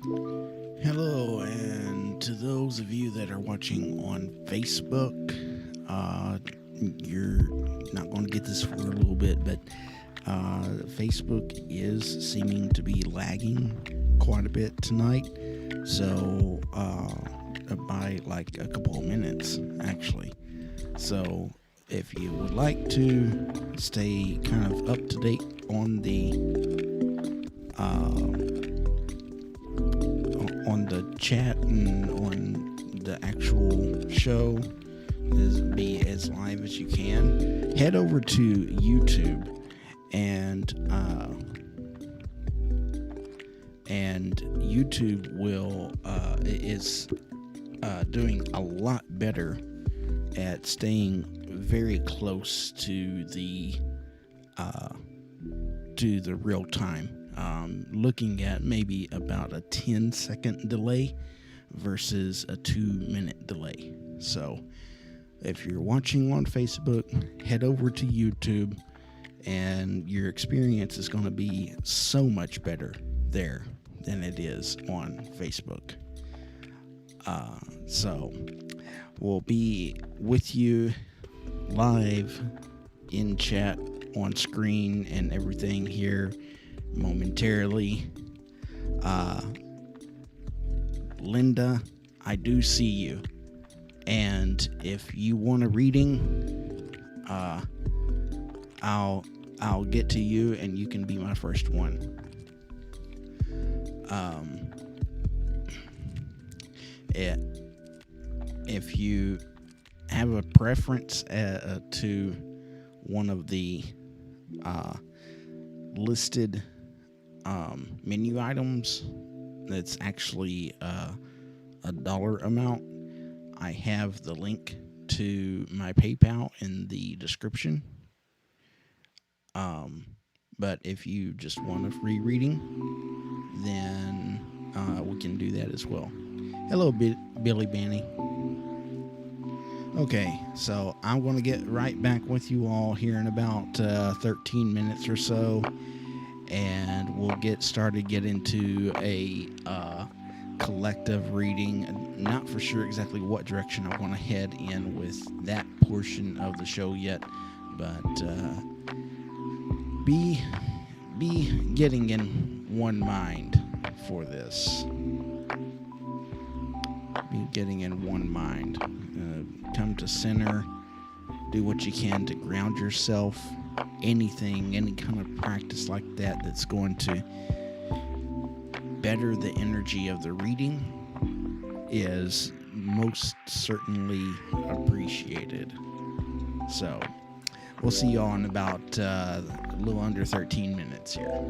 Hello, and to those of you that are watching on Facebook, you're not going to get this for a little bit, but Facebook is seeming to be lagging quite a bit tonight. So, by like a couple of minutes, actually. So, if you would like to stay kind of up to date on the chat and on the actual show, is be as live as you can, head over to YouTube and YouTube will is doing a lot better at staying very close to the real time. Looking at maybe about a 10-second delay versus a 2-minute delay. So if you're watching on Facebook, head over to YouTube, and your experience is going to be so much better there than it is on Facebook. So we'll be with you live in chat, on screen, and everything here momentarily. Linda, I do see you, and if you want a reading, I'll get to you, and you can be my first one. If you have a preference to one of the listed menu items that's actually a dollar amount, I have the link to my PayPal in the description. But if you just want a free reading, then we can do that as well. Hello, Billy Banny. Okay, so I'm going to get right back with you all here in about 13 minutes or so, and we'll get into a collective reading. Not for sure exactly what direction I want to head in with that portion of the show yet, but be getting in one mind for this. Be getting in one mind. Come to center. Do what you can to ground yourself. Any kind of practice like that that's going to better the energy of the reading is most certainly appreciated. So we'll see y'all in about a little under 13 minutes here.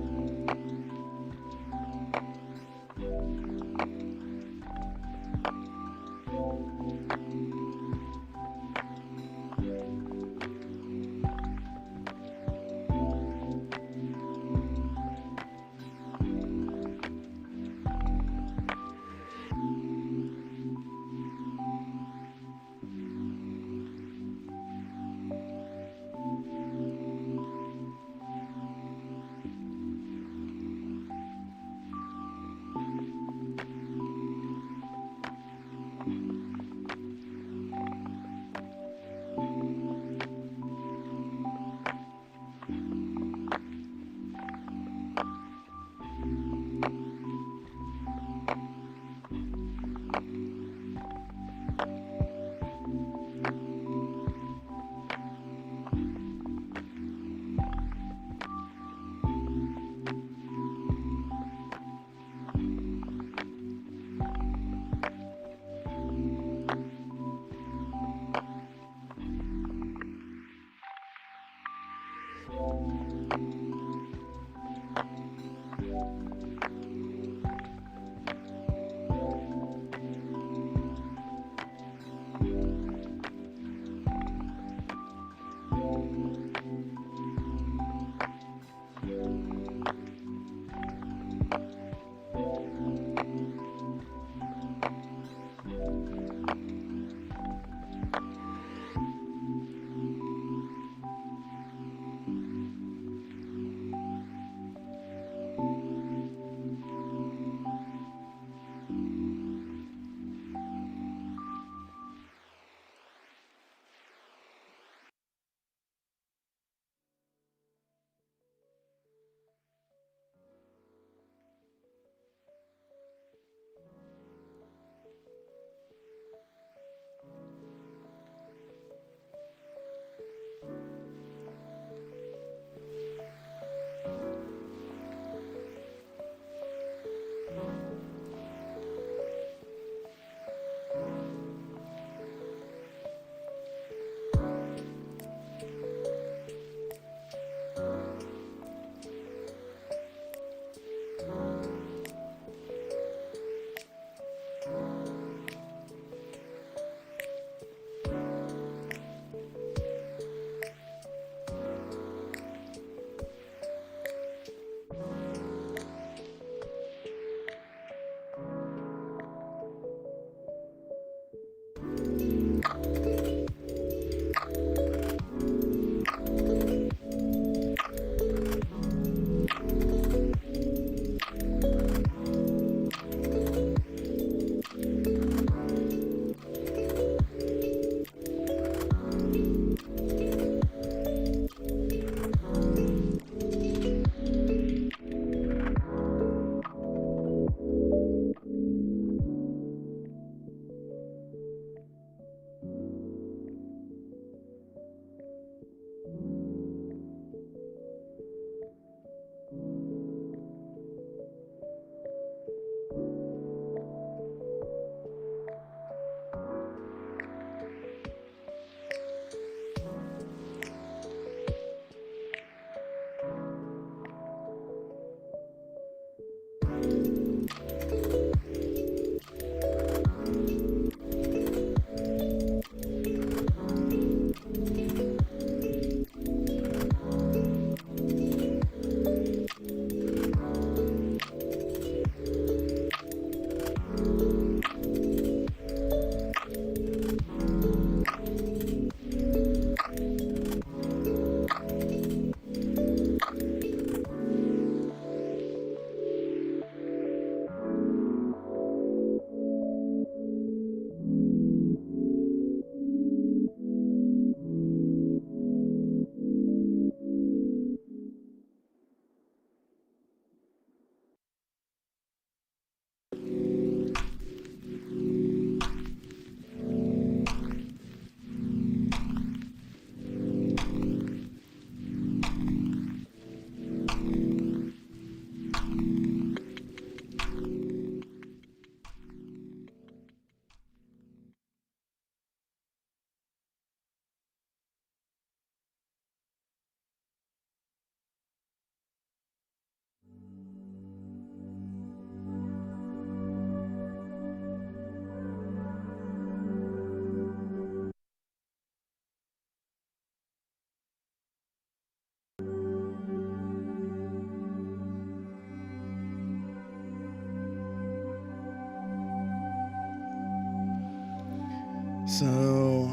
So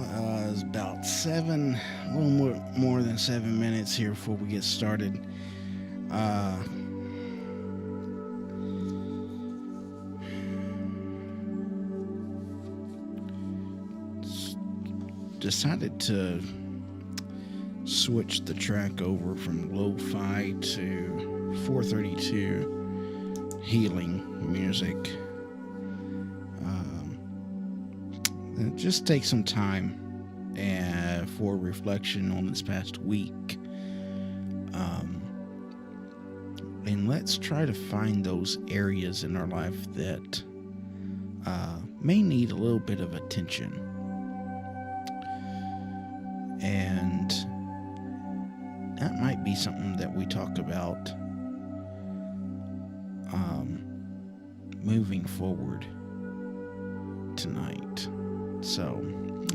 it's about a little more than 7 minutes here before we get started. Uh, Decided to switch the track over from lo-fi to 432 healing music. Just take some time for reflection on this past week. And let's try to find those areas in our life that may need a little bit of attention. And that might be something that we talk about moving forward tonight. So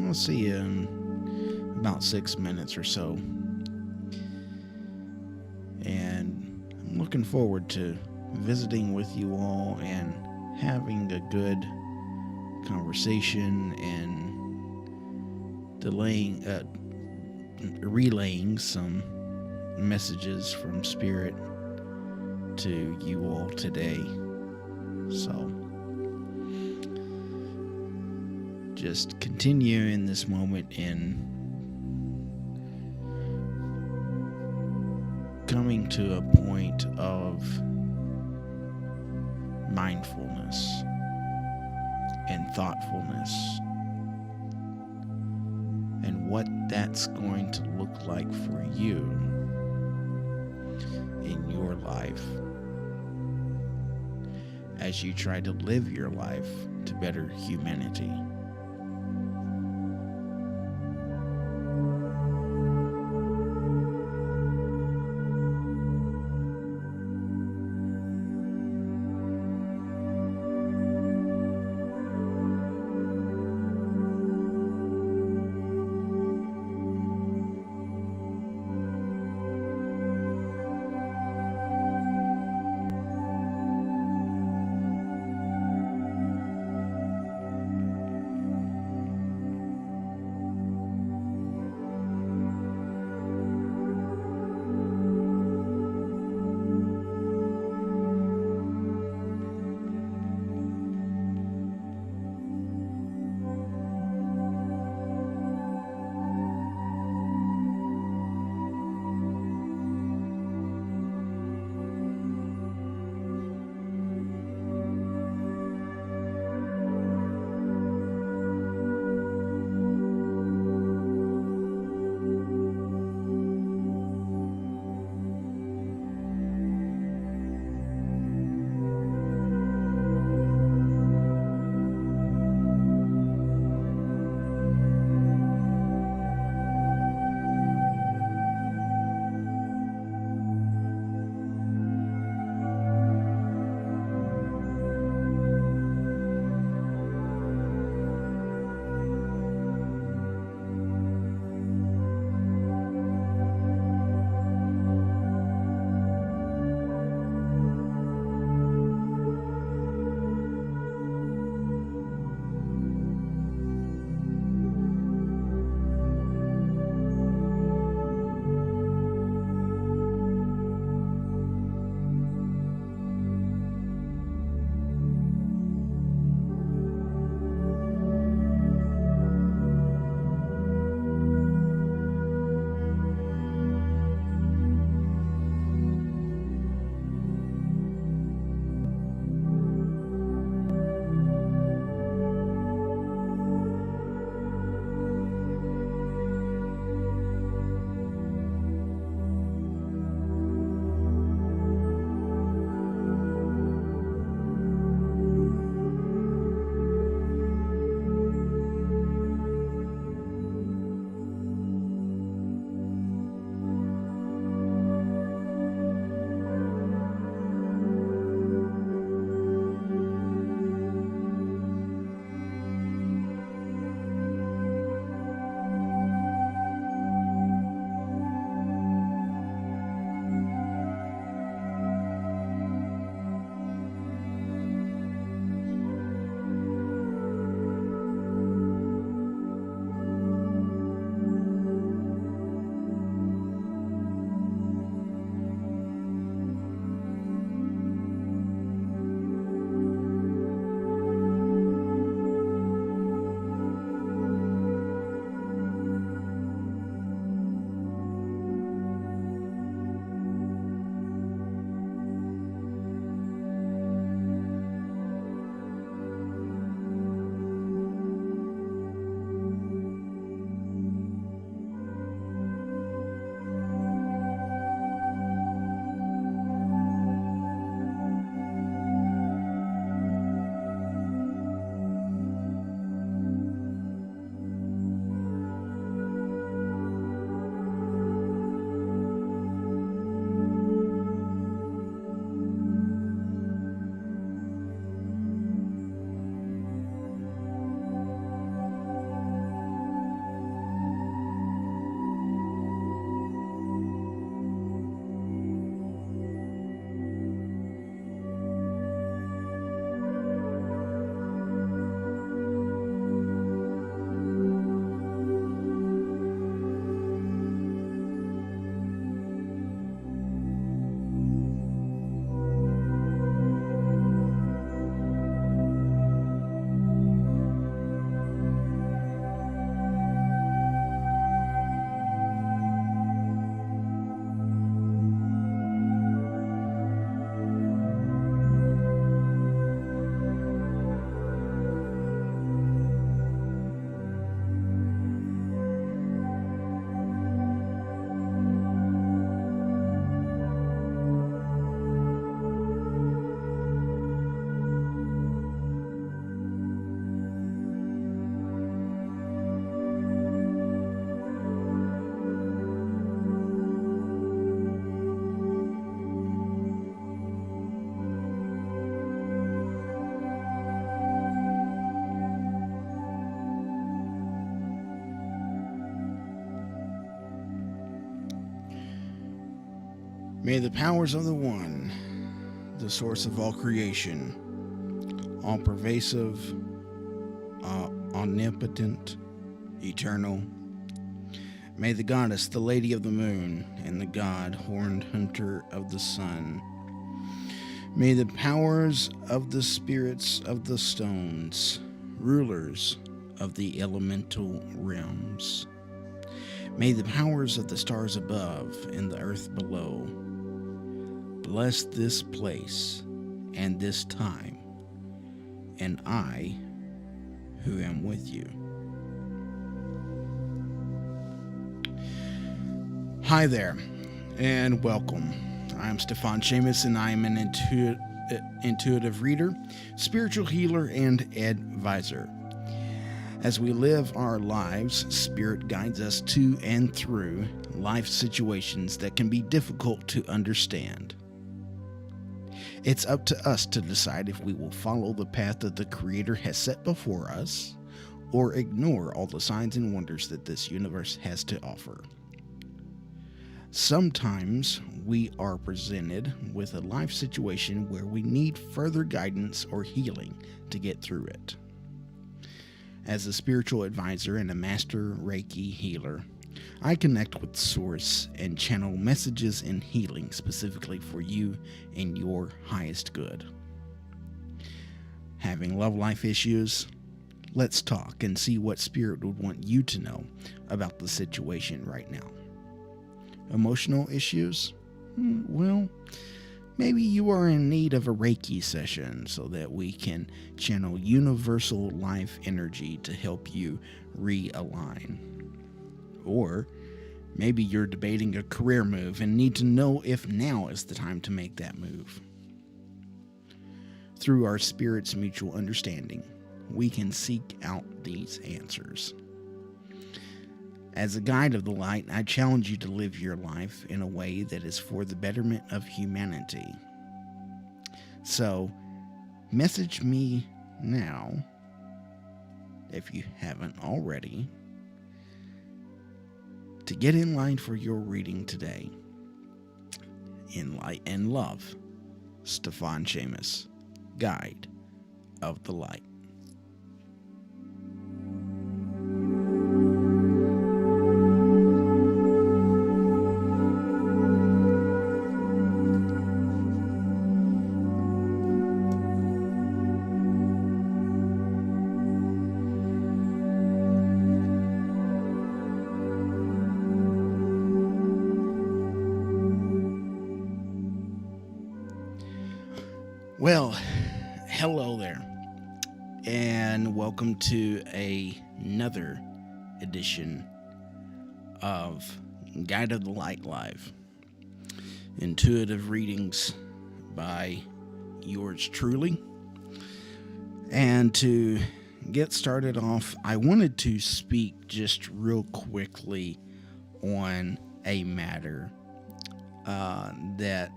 I'll see you in about 6 minutes or so. And I'm looking forward to visiting with you all and having a good conversation and relaying some messages from Spirit to you all today. So just continue in this moment in coming to a point of mindfulness and thoughtfulness, and what that's going to look like for you in your life as you try to live your life to better humanity. May the powers of the One, the source of all creation, all pervasive, omnipotent, eternal. May the goddess, the Lady of the Moon, and the god, horned hunter of the sun. May the powers of the spirits of the stones, rulers of the elemental realms. May the powers of the stars above and the earth below bless this place and this time, and I, who am with you. Hi there, and welcome. I'm Stíofán Séamus, and I am an intuitive reader, spiritual healer, and advisor. As we live our lives, Spirit guides us to and through life situations that can be difficult to understand. It's up to us to decide if we will follow the path that the Creator has set before us, or ignore all the signs and wonders that this universe has to offer. Sometimes we are presented with a life situation where we need further guidance or healing to get through it. As a spiritual advisor and a master Reiki healer, I connect with Source and channel messages and healing specifically for you and your highest good. Having love life issues? Let's talk and see what Spirit would want you to know about the situation right now. Emotional issues? Well, maybe you are in need of a Reiki session so that we can channel universal life energy to help you realign. Or maybe you're debating a career move and need to know if now is the time to make that move. Through our Spirit's mutual understanding, we can seek out these answers. As a guide of the light, I challenge you to live your life in a way that is for the betterment of humanity. So, message me now, if you haven't already, to get in line for your reading today. In light and love, Stíofán Séamus, Guide of the Light. Well, hello there, and welcome to another edition of Guide of the Light Live. Intuitive readings by yours truly. And to get started off, I wanted to speak just real quickly on a matter that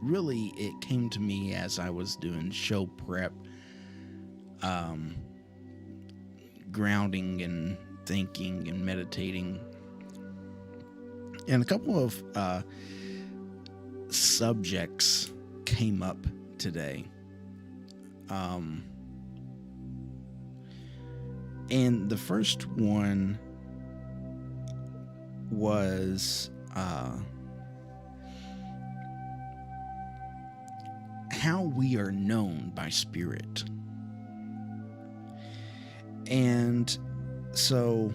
really, it came to me as I was doing show prep, grounding and thinking and meditating. And a couple of subjects came up today. And the first one was how we are known by Spirit. And so,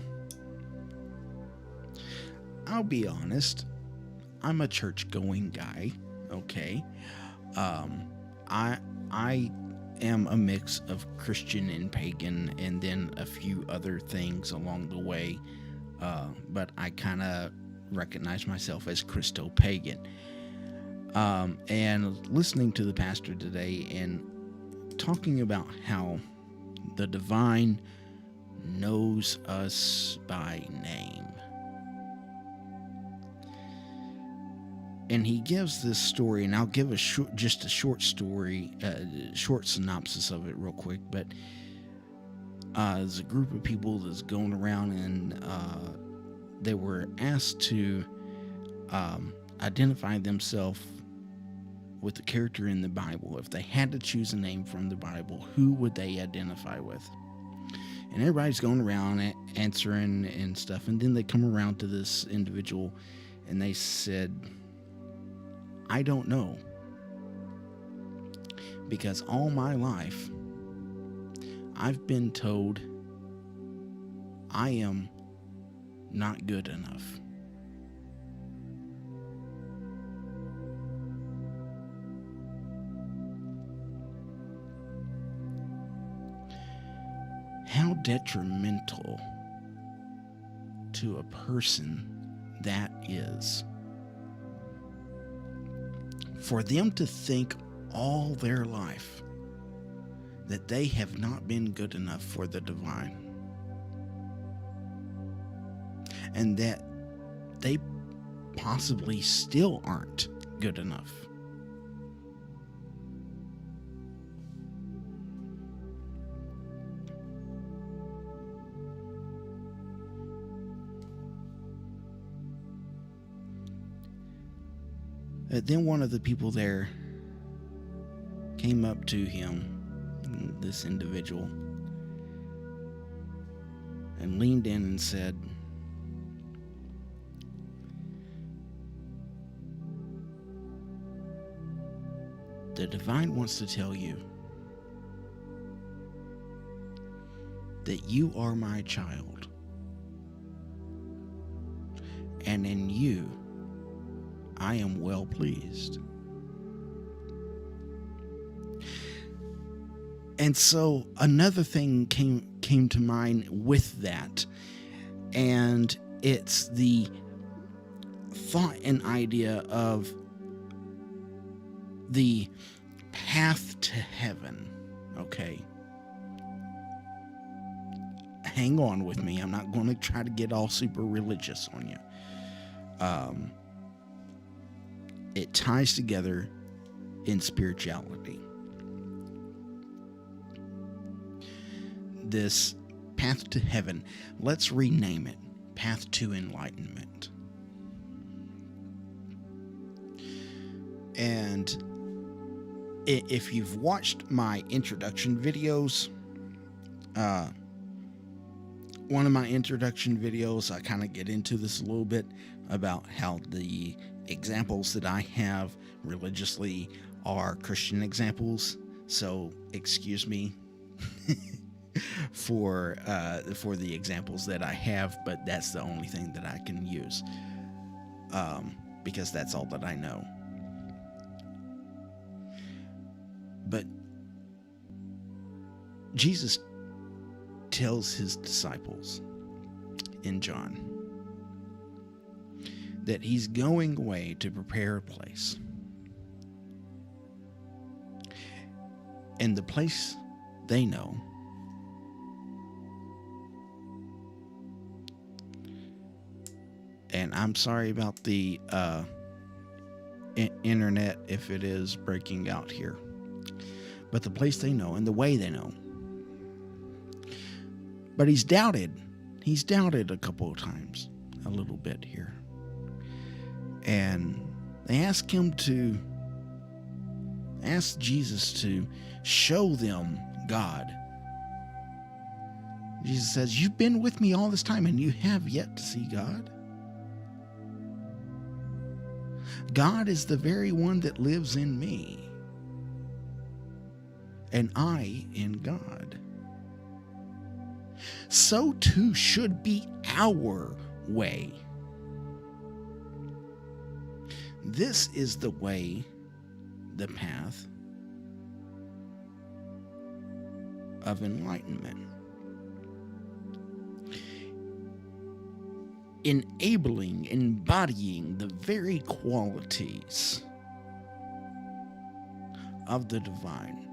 I'll be honest, I'm a church-going guy, okay? I am a mix of Christian and pagan, and then a few other things along the way, but I kind of recognize myself as Christo-pagan. And listening to the pastor today and talking about how the divine knows us by name. And he gives this story, and I'll give just a short story, short synopsis of it real quick. But there's a group of people that's going around, and they were asked to identify themselves with the character in the Bible, if they had to choose a name from the Bible, who would they identify with? And everybody's going around answering and stuff. And then they come around to this individual and they said, I don't know. Because all my life, I've been told I am not good enough. How detrimental to a person that is. For them to think all their life that they have not been good enough for the divine, and that they possibly still aren't good enough. Then one of the people there came up to him, this individual, and leaned in and said, the divine wants to tell you that you are my child, and in you I am well pleased. And so another thing came to mind with that, and it's the thought and idea of the path to heaven. Okay, hang on with me. I'm not going to try to get all super religious on you. It ties together in spirituality. This path to heaven, let's rename it Path to Enlightenment. And if you've watched my introduction videos, one of my introduction videos, I kind of get into this a little bit about how the examples that I have religiously are Christian examples. So excuse me for the examples that I have, but that's the only thing that I can use, because that's all that I know. But Jesus tells his disciples in John that he's going away to prepare a place. And the place they know and I'm sorry about the internet if it is breaking out here, but the place they know and the way they know. But he's doubted a couple of times, a little bit here. And they ask Jesus to show them God. Jesus says, you've been with me all this time and you have yet to see God? God is the very one that lives in me, and I in God. So too should be our way. This is the way, the path of enlightenment. Enabling, embodying the very qualities of the divine.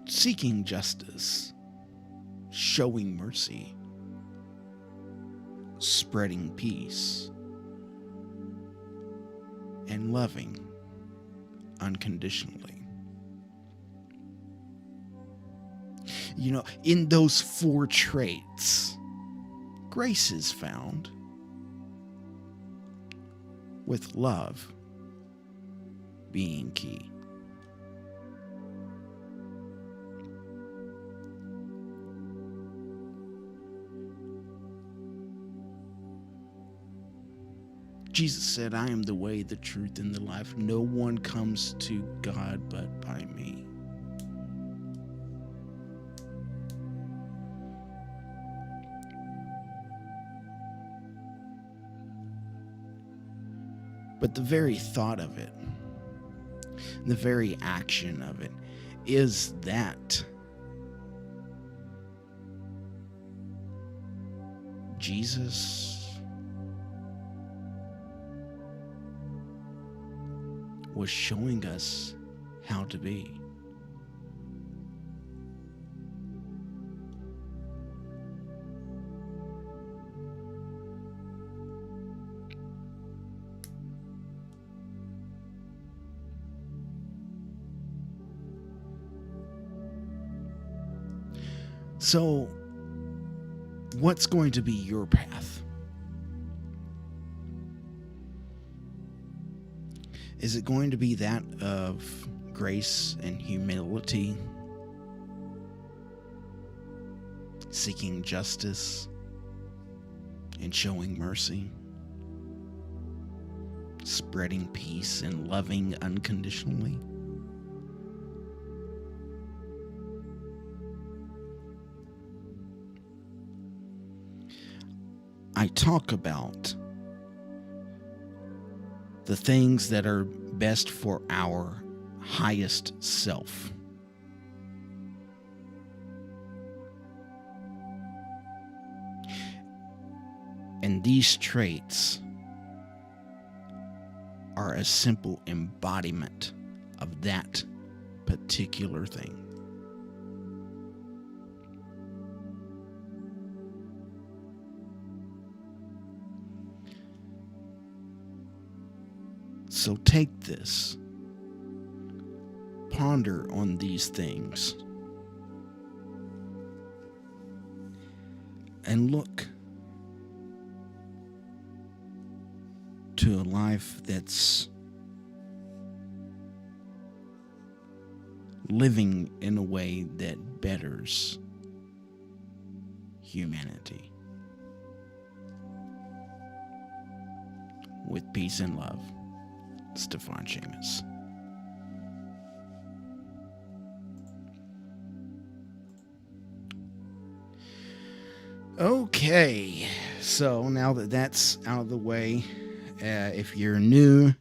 Seeking justice, showing mercy, spreading peace, and loving unconditionally. You know, in those four traits, grace is found. with love being key. Jesus said, I am the way, the truth, and the life. No one comes to God but by me. But the very thought of it, the very action of it, is that Jesus was showing us how to be. So, what's going to be your path? Is it going to be that of grace and humility, seeking justice and showing mercy, spreading peace and loving unconditionally? I talk about the things that are best for our highest self. And these traits are a simple embodiment of that particular thing. So take this, ponder on these things, and look to a life that's living in a way that betters humanity. With peace and love, Stíofán Séamus. Okay, so now that that's out of the way, if you're new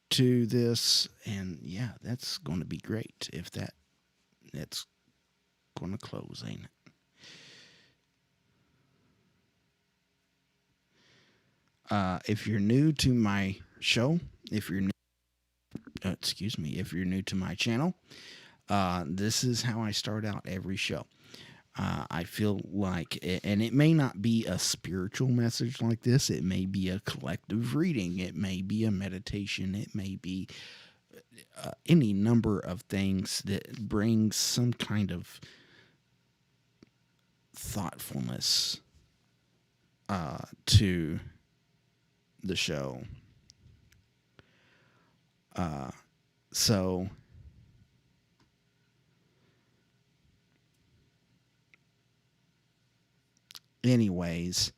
to this, and yeah, that's going to be great if that's going to close, ain't it? If you're new to my show, if you're new to my channel, this is how I start out every show. I feel like, and it may not be a spiritual message like this. It may be a collective reading. It may be a meditation. It may be any number of things that brings some kind of thoughtfulness to the show. So anyways,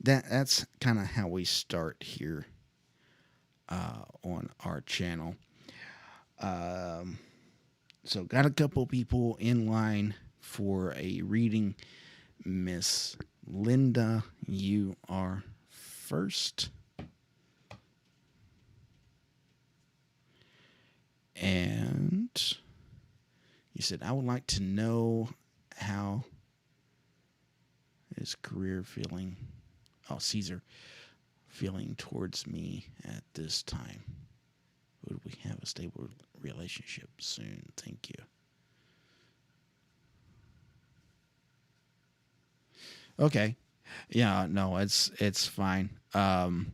that's kind of how we start here on our channel. So got a couple people in line for a reading. Miss Linda, you are first. And you said, I would like to know how is career feeling. Oh, Caesar, feeling towards me at this time. Would we have a stable relationship soon? Thank you. Okay. Yeah, no, it's fine. The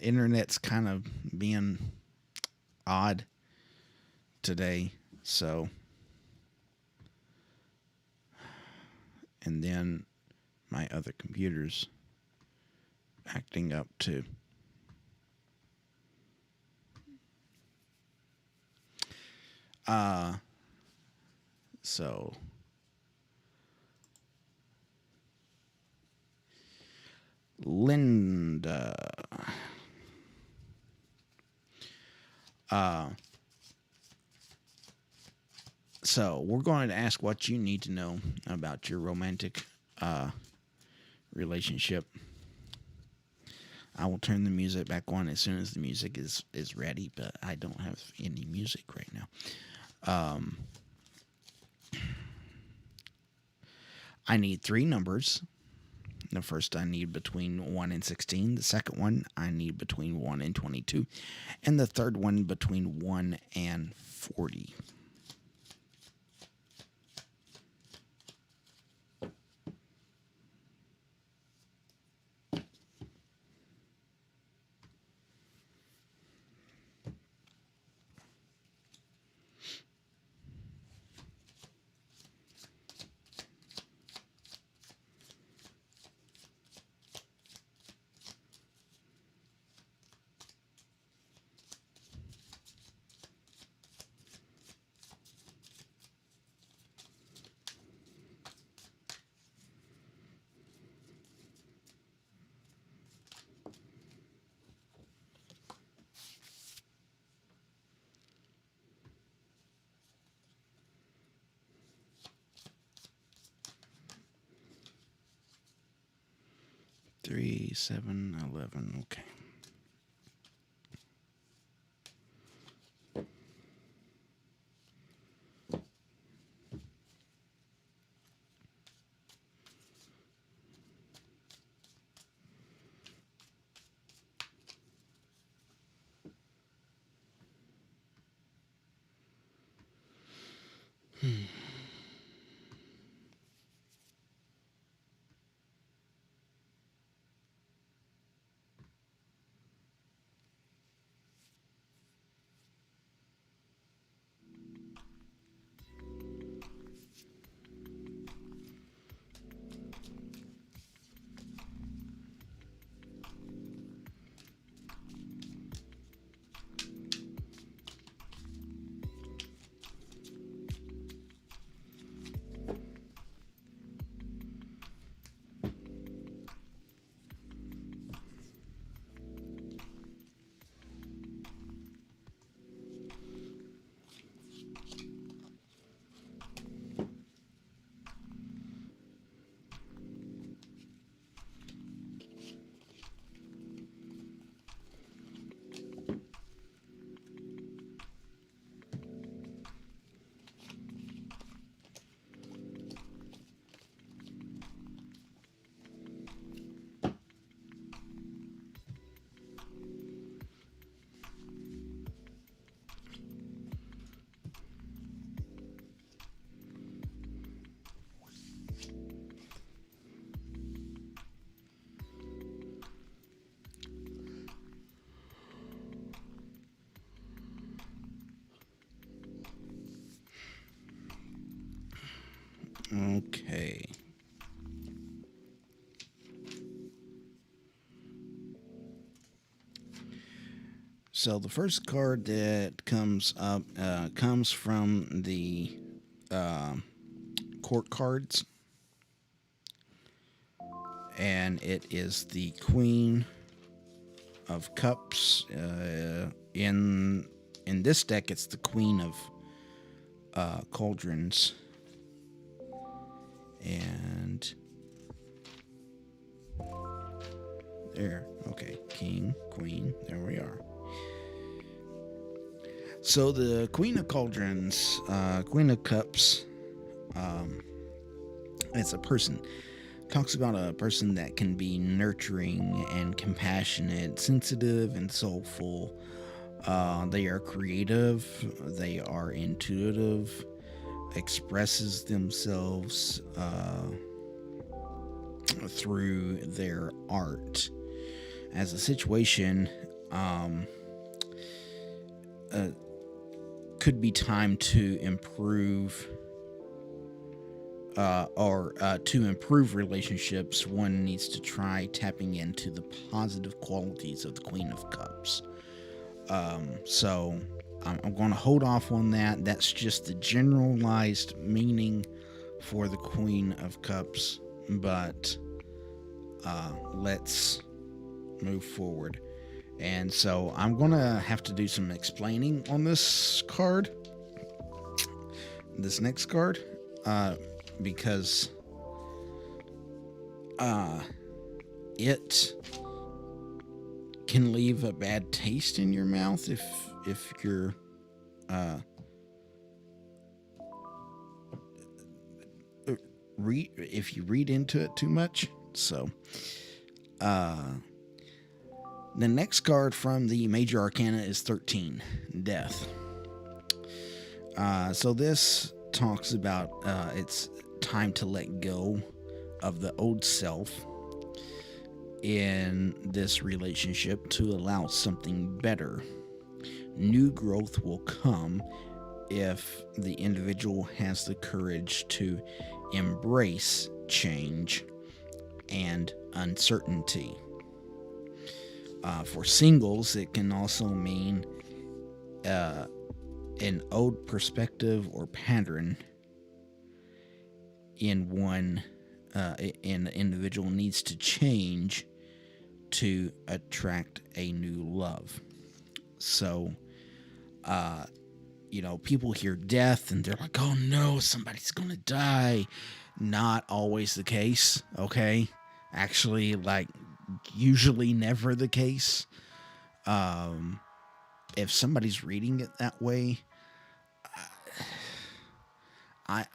internet's kind of being odd today, so, and then my other computer's acting up too. Uh, so Linda. Uh, so we're going to ask what you need to know about your romantic relationship. I will turn the music back on as soon as the music is ready, but I don't have any music right now. I need 3 numbers. The first I need between 1 and 16. The second one I need between 1 and 22. And the third one between 1 and 40. Three, 7, 11. Okay. Okay. So the first card that comes up comes from the court cards, and it is the Queen of Cups. In this deck, it's the Queen of Cauldrons, and there. Okay, King, Queen. There we are. So the Queen of Cauldrons, Queen of Cups, it's a person. Talks about a person that can be nurturing and compassionate, sensitive and soulful. They are creative. They are intuitive. Expresses themselves through their art. As a situation, could be time to improve to improve relationships. One needs to try tapping into the positive qualities of the Queen of Cups. So I'm going to hold off on that. That's just the generalized meaning for the Queen of Cups. But let's move forward. And so I'm going to have to do some explaining on this card. This next card. Because it can leave a bad taste in your mouth if you're if you read into it too much. So the next card from the Major Arcana is 13, Death. So this talks about it's time to let go of the old self in this relationship to allow something better. New growth will come if the individual has the courage to embrace change and uncertainty. For singles, it can also mean an old perspective or pattern in one an individual needs to change to attract a new love. So, people hear death and they're like, oh no, somebody's gonna die. Not always the case, okay? Actually, usually never the case. If somebody's reading it that way, I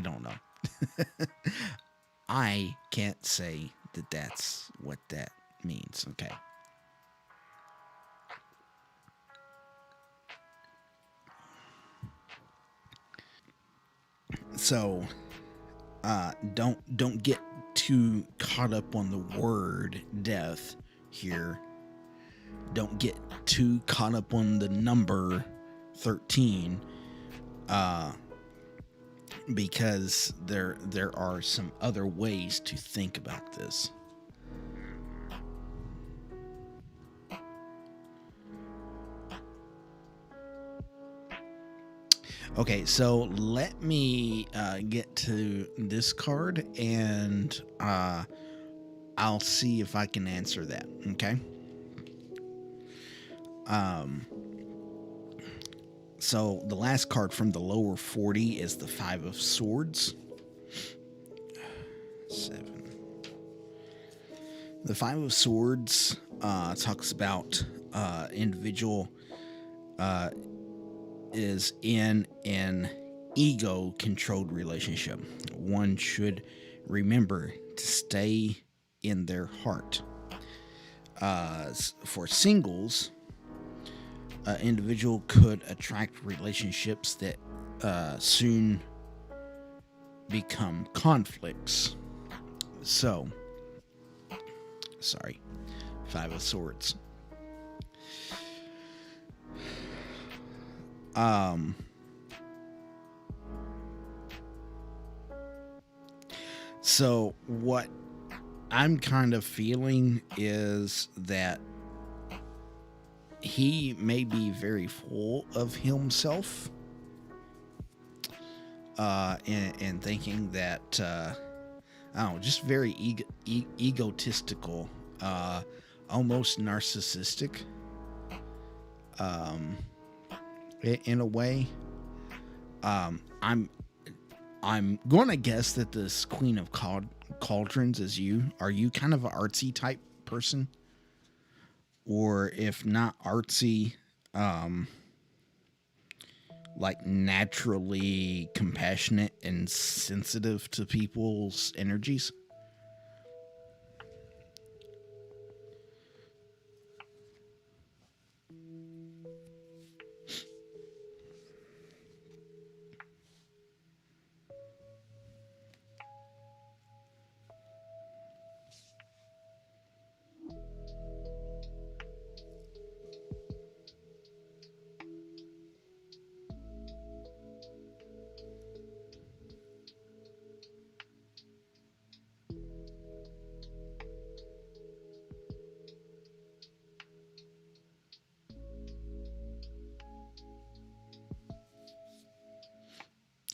don't know. I can't say that that's what that means, okay? So, don't get too caught up on the word death here. Don't get too caught up on the number 13, because there are some other ways to think about this. Okay, so let me get to this card, and I'll see if I can answer that, okay? So the last card from the lower 40 is the 5 of Swords. 7. The 5 of Swords talks about individual is in an ego-controlled relationship. One should remember to stay in their heart. For singles, an individual could attract relationships that soon become conflicts. So, 5 of Swords. So what I'm kind of feeling is that he may be very full of himself, and thinking that just very egotistical, almost narcissistic, in a way. I'm going to guess that this Queen of Cauldrons is you. Are you kind of an artsy type person? Or if not artsy, naturally compassionate and sensitive to people's energies?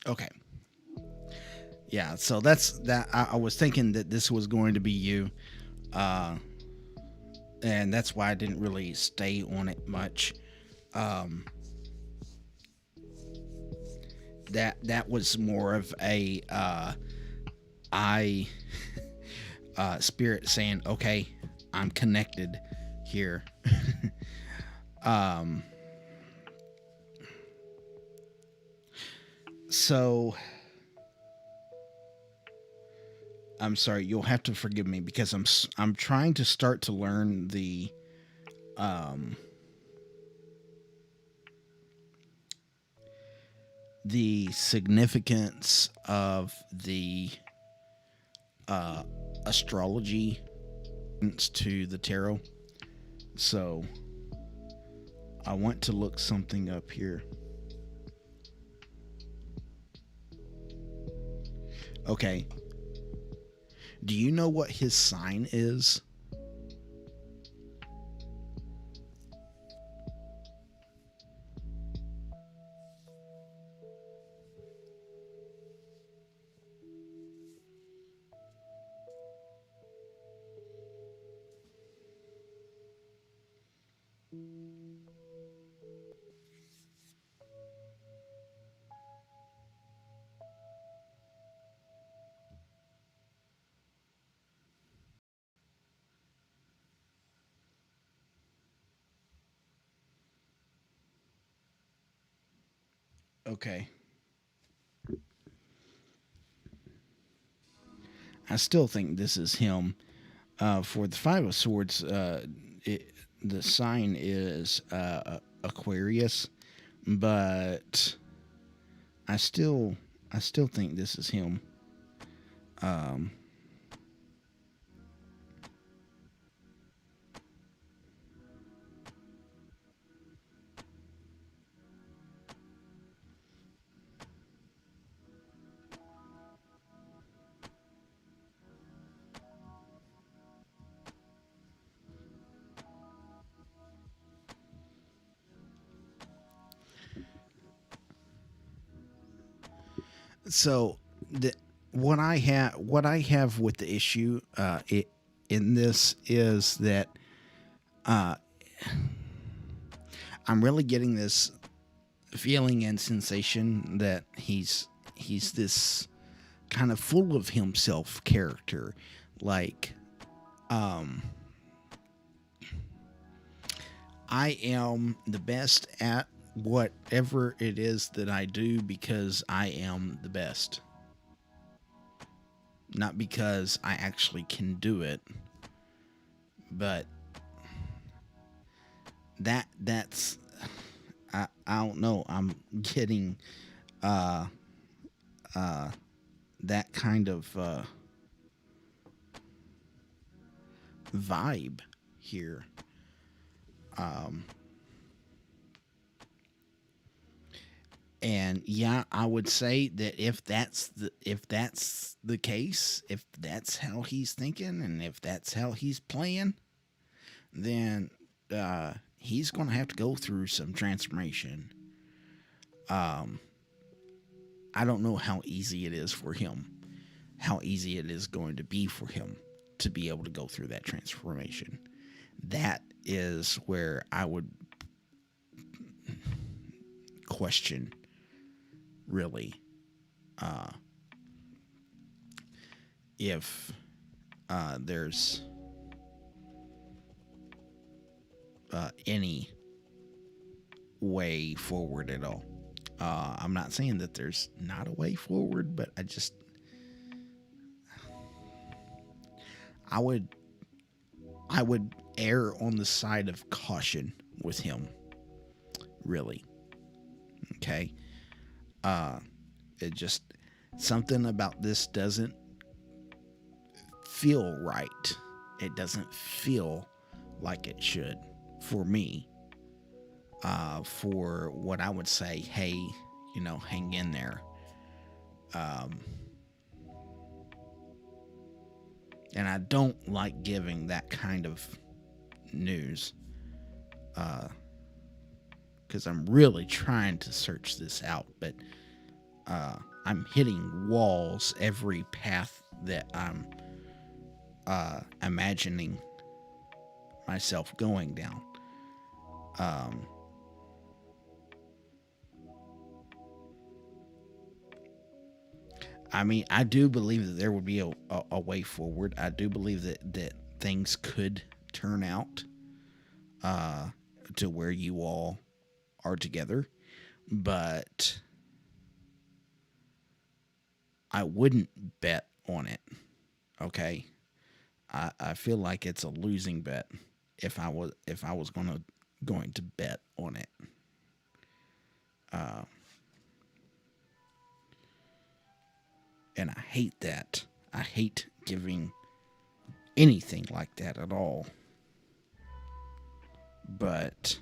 Okay. Yeah, so that's that. I was thinking that this was going to be you, uh, and that's why I didn't really stay on it much. Um, that was more of a I spirit saying, "Okay, I'm connected here." um, so I'm sorry. You'll have to forgive me because I'm trying to start to learn um, the significance of the uh, astrology to the tarot. So I want to look something up here. Okay. Do you know what his sign is? Okay. I still think this is him. For the Five of Swords, the sign is Aquarius, but I still, I still think this is him. Um, so the what I have with the issue in this is that uh, I'm really getting this feeling and sensation that he's this kind of full of himself character, like um, I am the best at whatever it is that I do because I am the best, not because I actually can do it, but that's I don't know. I'm getting uh uh that kind of vibe here. Um and yeah, I would say that if that's the case, if that's how he's thinking and if that's how he's playing, then he's going to have to go through some transformation. Um I don't know how easy it is for him, how easy it is going to be for him to be able to go through that transformation. That is where I would question, really, uh, if there's any way forward at all. I'm not saying that there's not a way forward, but I would I would err on the side of caution with him, really. Okay. Uh it just something about this doesn't feel right. It doesn't feel like it should for me. For what I would say, hey, hang in there. Um, and I don't like giving that kind of news because I'm really trying to search this out, but I'm hitting walls every path that I'm imagining myself going down. I mean, I do believe that there would be a way forward. I do believe that things could turn out to where you all are together, but I wouldn't bet on it. Okay, I feel like it's a losing bet if I was going to bet on it. And I hate that. I hate giving anything like that at all. But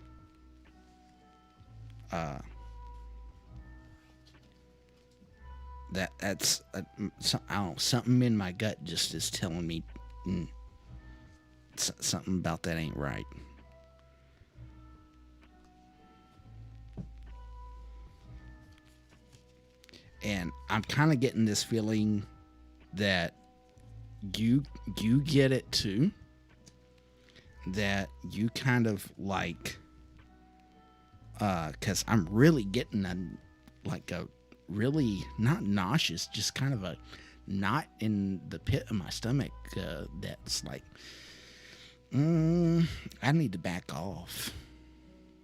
that's I don't know, something in my gut just is telling me something about that ain't right. And I'm kind of getting this feeling that you get it too. That you kind of like, because I'm really getting a really not nauseous, just kind of a knot in the pit of my stomach. That's like, I need to back off.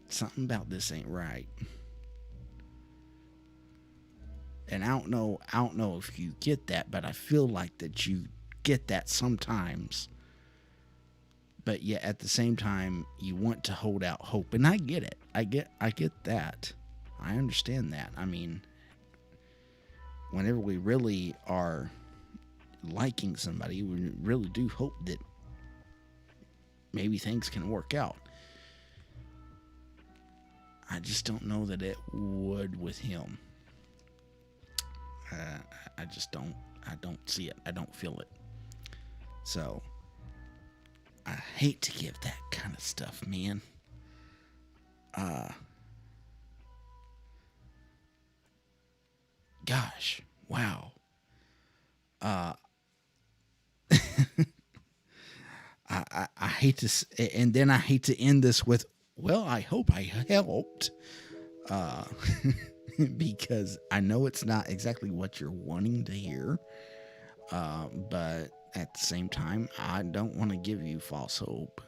Something about this ain't right. And I don't know if you get that, but I feel like that you get that sometimes. But yet at the same time, you want to hold out hope. And I get it. I get that. I understand that. I mean, whenever we really are liking somebody, we really do hope that maybe things can work out. I just don't know that it would with him. I just don't. I don't see it. I don't feel it. So I hate to give that kind of stuff, man. Gosh, wow. I hate to, and then I hate to end this with, well, I hope I helped. Because I know it's not exactly what you're wanting to hear. But at the same time, I don't want to give you false hope.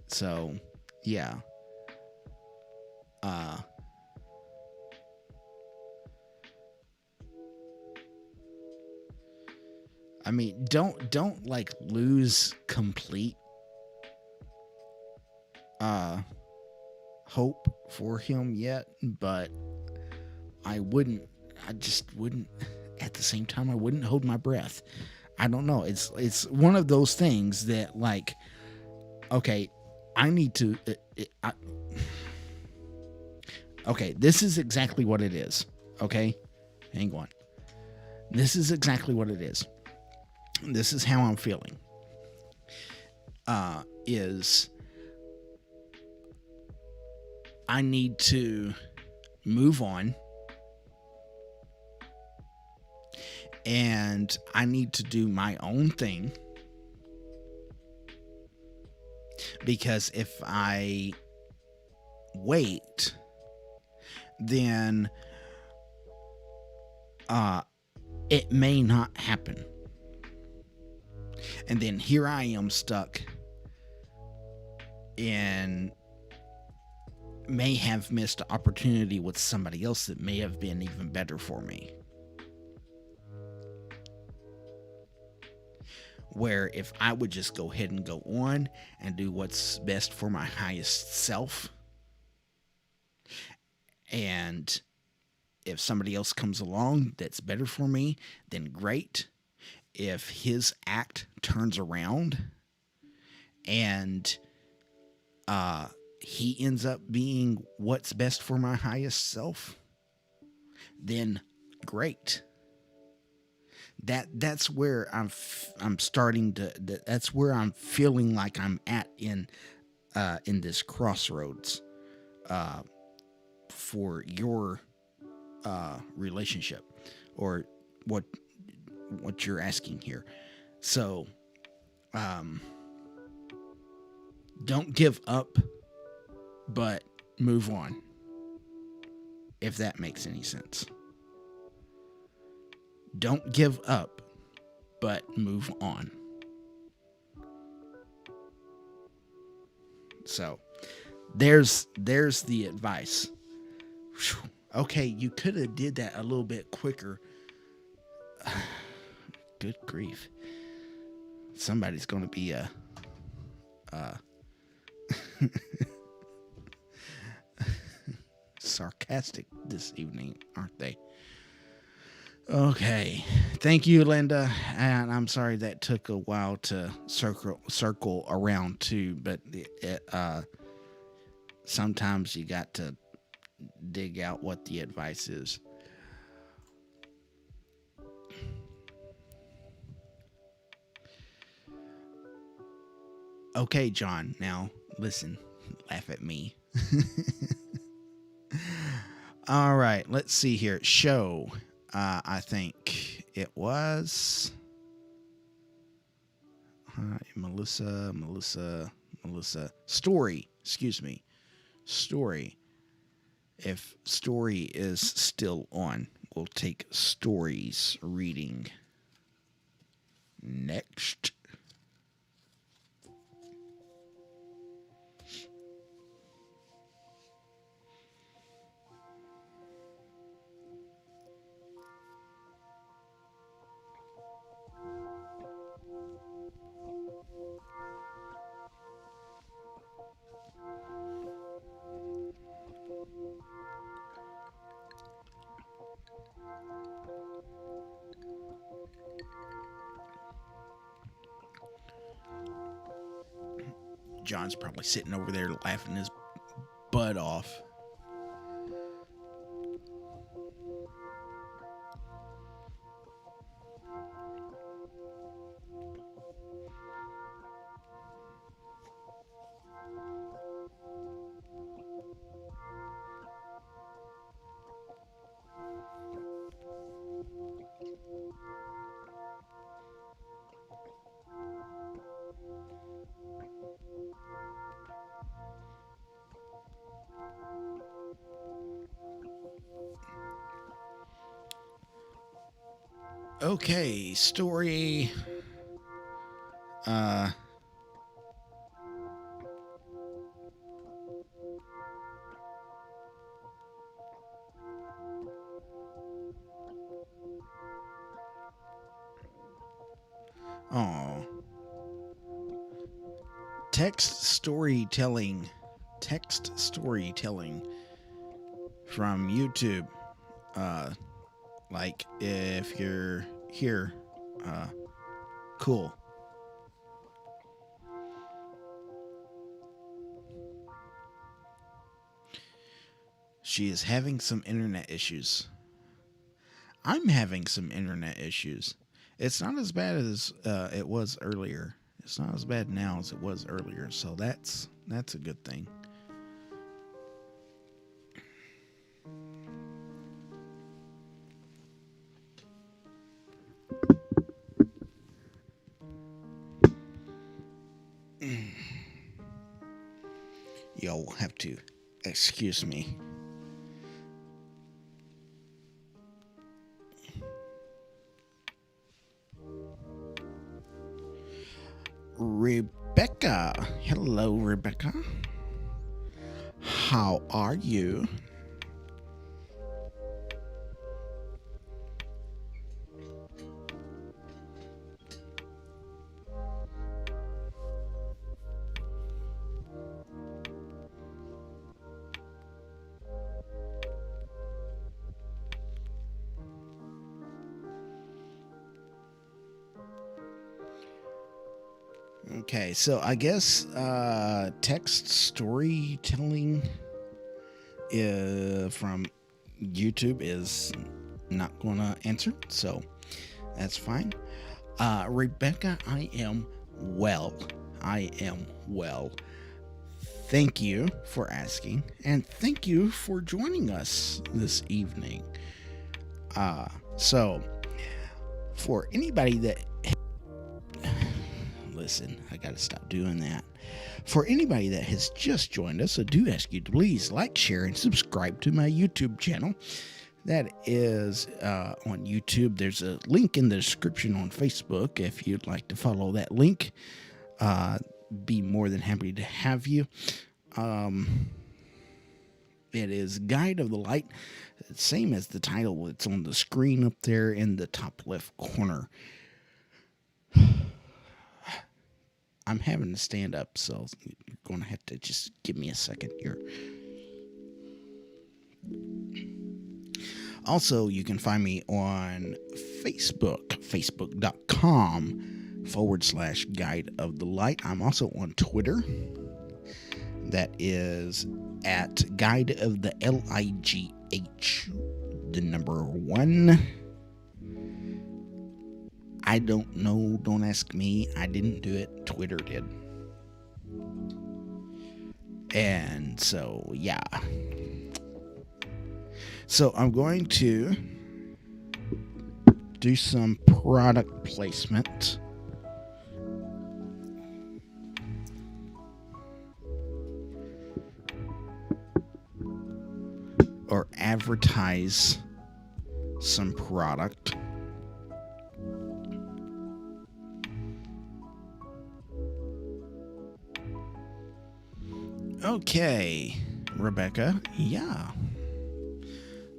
So, yeah. I mean, don't like lose complete hope for him yet, but I just wouldn't at the same time, I wouldn't hold my breath. I don't know. It's one of those things that, like, okay, I need to okay, this is exactly what it is. Okay? Hang on. This is exactly what it is. This is how I'm feeling. Is I need to move on, and I need to do my own thing, because if I wait, then it may not happen. And then here I am stuck and may have missed an opportunity with somebody else that may have been even better for me. Where if I would just go ahead and go on and do what's best for my highest self, and if somebody else comes along that's better for me, then great. If his act turns around and he ends up being what's best for my highest self, then great. That's where I'm starting to. That's where I'm feeling like I'm at in this crossroads. for your relationship, or what you're asking here. So, don't give up, but move on, if that makes any sense. Don't give up, but move on. So, there's the advice. Whew. Okay, you could have did that a little bit quicker. Good grief. Somebody's going to be sarcastic this evening, aren't they? Okay. Thank you, Linda. And I'm sorry that took a while to circle around too, but sometimes you got to dig out what the advice is. Okay, John, now listen, laugh at me. All right, let's see here. Show, I think it was Melissa. Story, excuse me. Story. If Story is still on, we'll take Story's reading next. John's probably sitting over there laughing his butt off. Okay, Story. Oh. Text storytelling from YouTube. Like if you're here, cool. She is having some internet issues. I'm having some internet issues. It's not as bad as it was earlier. It's not as bad now as it was earlier, so that's a good thing. You'll have to excuse me. Rebecca. Hello, Rebecca. How are you? Okay, so I guess text storytelling from YouTube is not going to answer, so that's fine. Rebecca, I am well. thank you for asking, and thank you for joining us this evening. So, for anybody that... Listen, I gotta stop doing that. For anybody that has just joined us, I do ask you to please like, share, and subscribe to my YouTube channel. That is on YouTube. There's a link in the description on Facebook if you'd like to follow that link. Be more than happy to have you. It is Guide of the Light, same as the title. It's on the screen up there in the top left corner. I'm having to stand up, so you're going to have to just give me a second here. Also, you can find me on Facebook, facebook.com/Guide of the Light. I'm also on Twitter. That is at Guide of the LIGH, the number 1. I don't know. Don't ask me. I didn't do it. Twitter did. And so, yeah. So I'm going to do some product placement. Or advertise some product. Okay, Rebecca, yeah.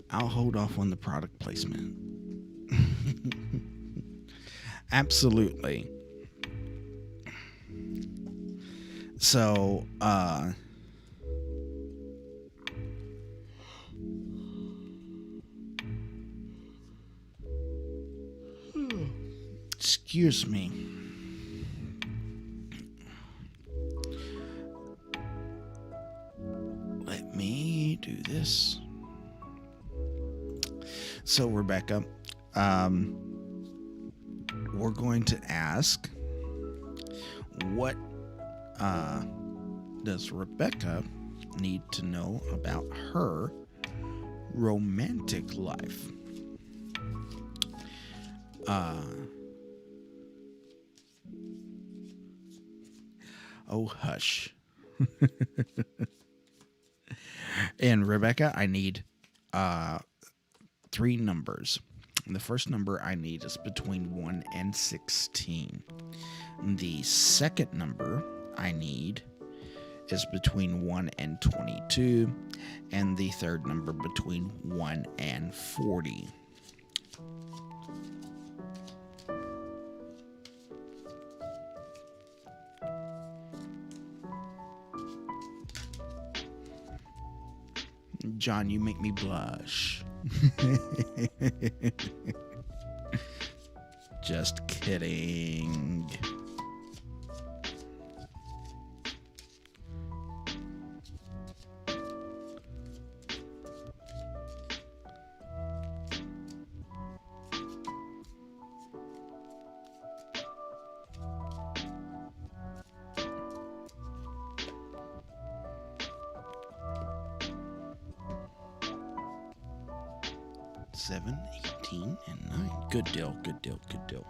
I'll hold off on the product placement. Absolutely. So, excuse me. Let me do this. So, Rebecca, we're going to ask, what does Rebecca need to know about her romantic life? Oh, hush. And Rebecca, I need 3 numbers. The first number I need is between 1 and 16. The second number I need is between 1 and 22. And the third number between 1 and 40. John, you make me blush. Just kidding. Seven, 18, and 9. Good deal, good deal, good deal.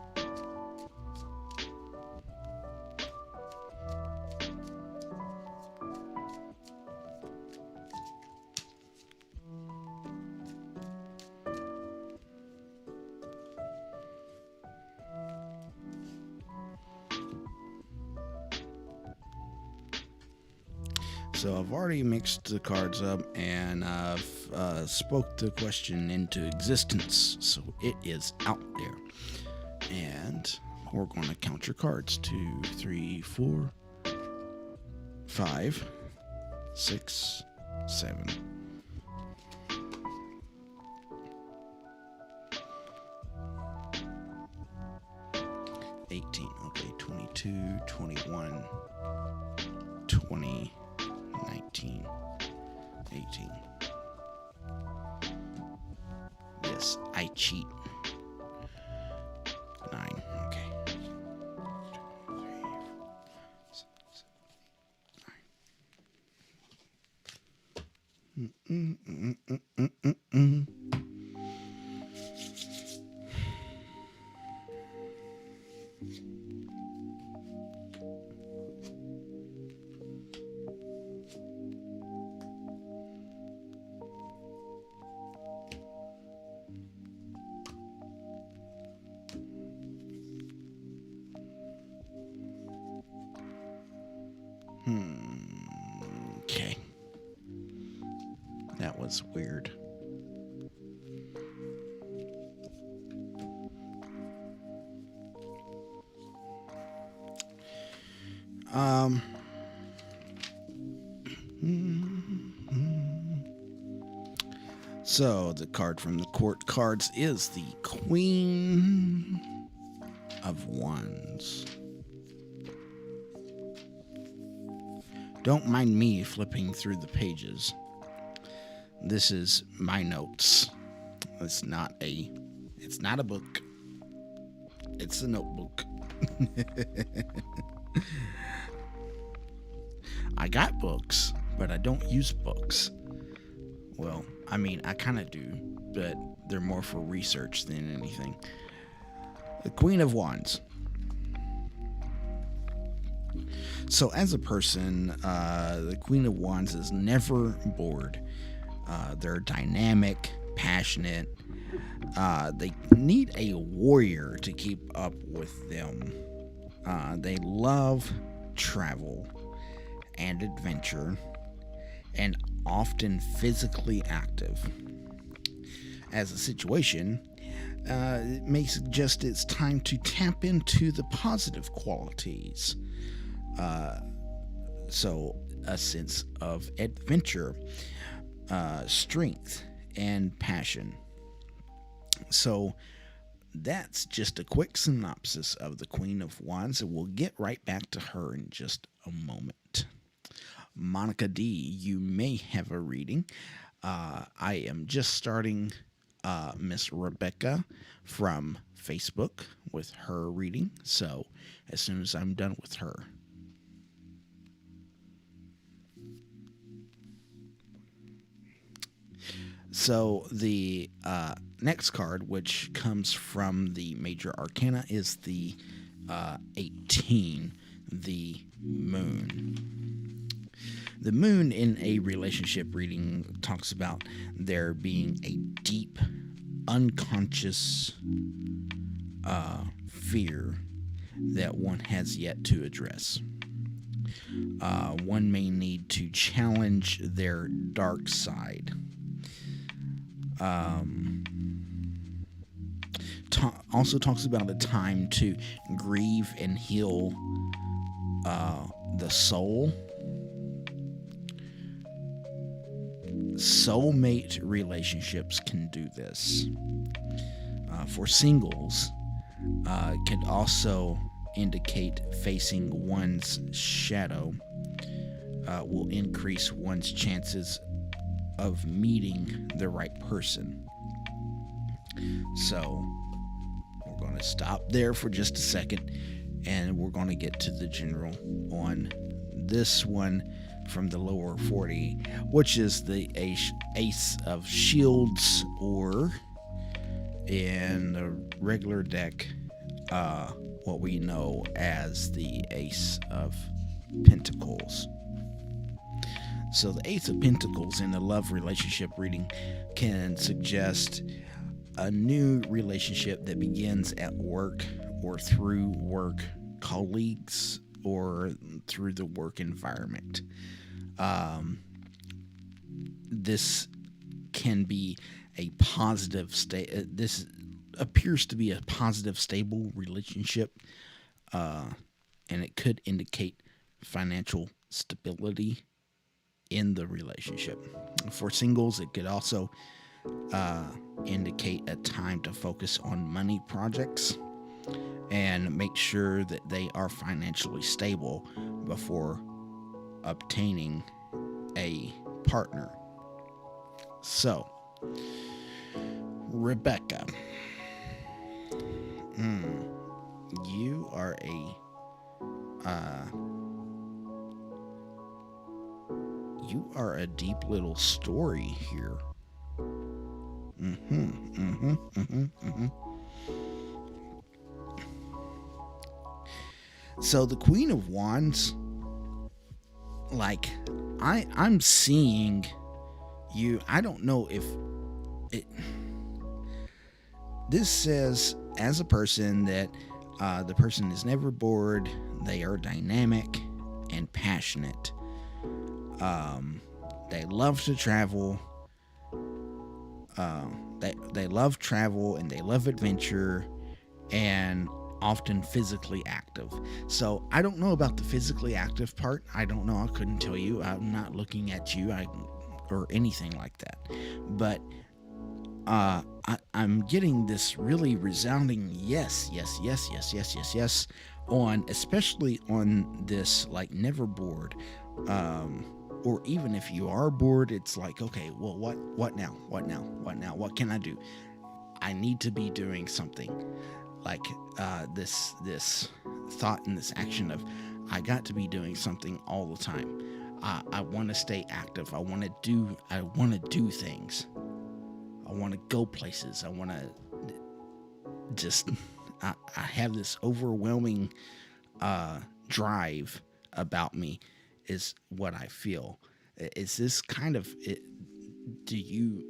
So I've already mixed the cards up, and I've spoke the question into existence, so it is out there. And we're going to count your cards. 2, 3, 4, 5, 6, 7. Okay, 22, 21, 20, 19, 18. Yes, I cheat. 9, okay. 2, 3, 4, 5, 6, 7, 8, 9. Okay. That was weird. So the card from the court cards is the Queen of Wands. Don't mind me flipping through the pages. This is my notes. It's not a book. It's a notebook. I got books, but I don't use books. Well, I mean, I kind of do, but they're more for research than anything. The Queen of Wands. So as a person, the Queen of Wands is never bored. They're dynamic, passionate. They need a warrior to keep up with them. They love travel and adventure, and often physically active. As a situation, it may suggest it's time to tap into the positive qualities. So a sense of adventure, strength, and passion. So that's just a quick synopsis of the Queen of Wands, and we'll get right back to her in just a moment. Monica D, you may have a reading. I am just starting Miss Rebecca from Facebook with her reading, so as soon as I'm done with her. So the next card, which comes from the Major Arcana, is the 18, the Moon. The Moon in a relationship reading talks about there being a deep, unconscious fear that one has yet to address. One may need to challenge their dark side. Also talks about a time to grieve and heal the soul. Soulmate relationships can do this. For singles, can also indicate facing one's shadow will increase one's chances of meeting the right person. So we're going to stop there for just a second, and we're going to get to the general on this one from the lower 40, which is the Ace of Shields, or in the regular deck, what we know as the Ace of Pentacles. So the Ace of Pentacles in a love relationship reading can suggest a new relationship that begins at work or through work colleagues or through the work environment. This can be a positive this appears to be a positive, stable relationship, and it could indicate financial stability in the relationship. For singles, it could also indicate a time to focus on money projects and make sure that they are financially stable before obtaining a partner. So, Rebecca, you are you are a deep little story here. Mm-hmm, mm-hmm, mm-hmm, mm-hmm. So the Queen of Wands, like, I'm seeing you. I don't know if it. This says, as a person, that the person is never bored. They are dynamic and passionate. They love to travel. They love travel and they love adventure, and often physically active. So I don't know about the physically active part. I don't know. I couldn't tell you. I'm not looking at you or anything like that. But I'm getting this really resounding yes, yes, yes, yes, yes, yes, yes, especially on this, like, never bored. Or even if you are bored, it's like, okay, well, what now? What can I do? I need to be doing something. Like this thought and this action of, I got to be doing something all the time. I want to stay active. I want to do things. I want to go places. I want to just. I have this overwhelming drive about me, is what I feel. Is this kind of it? Do you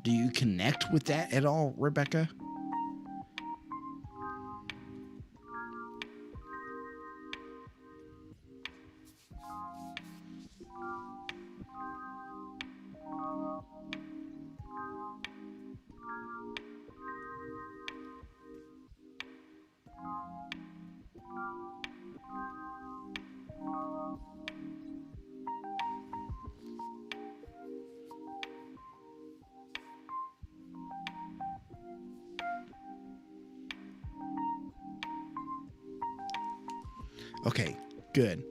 do you connect with that at all, Rebecca? Okay, good.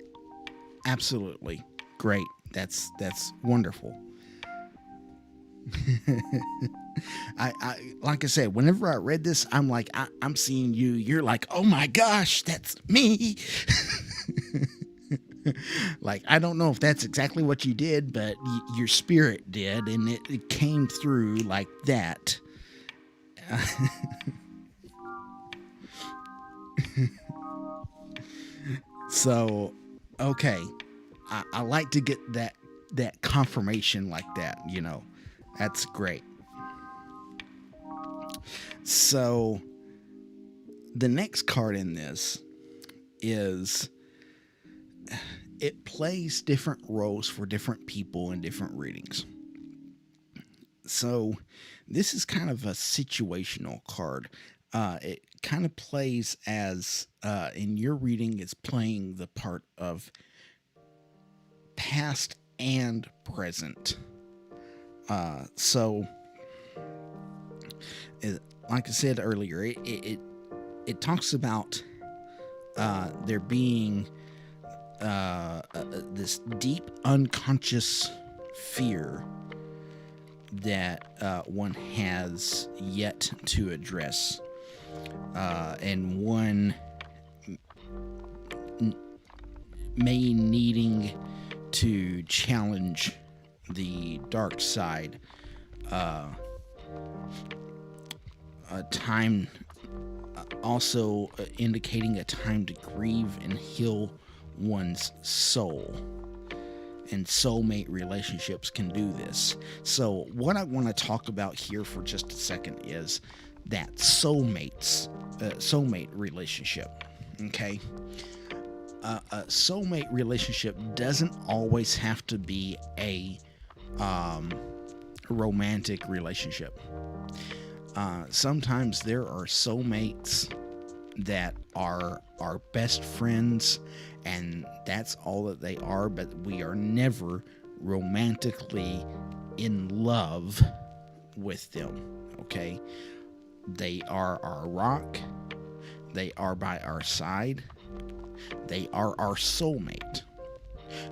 Absolutely. Great. That's wonderful. I like I said, whenever I read this, I'm like, I'm seeing you. You're like, oh my gosh, that's me. Like, I don't know if that's exactly what you did, but your spirit did, and it came through like that. So, okay, I like to get that confirmation like that. That's great. So, the next card in this is, it plays different roles for different people in different readings. So this is kind of a situational card. It kind of plays as, in your reading, it's playing the part of past and present. So, like I said earlier, it talks about there being this deep unconscious fear that one has yet to address, and one may needing to challenge the dark side. A time also indicating a time to grieve and heal one's soul. And soulmate relationships can do this. So what I want to talk about here for just a second is that soulmate relationship. Okay, a soulmate relationship doesn't always have to be a romantic relationship. Sometimes there are soulmates that are our best friends, and that's all that they are, but we are never romantically in love with them. Okay, they are our rock, they are by our side, they are our soulmate.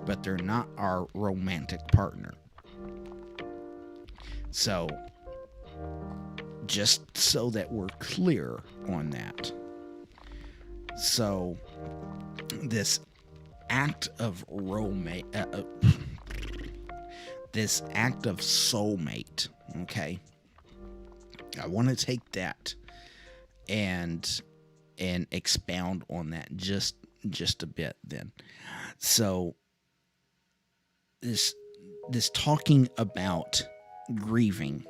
but they're not our romantic partner. So, just so that we're clear on that. So, this act of this act of soulmate, okay? I want to take that and expound on that just a bit then. So this talking about grieving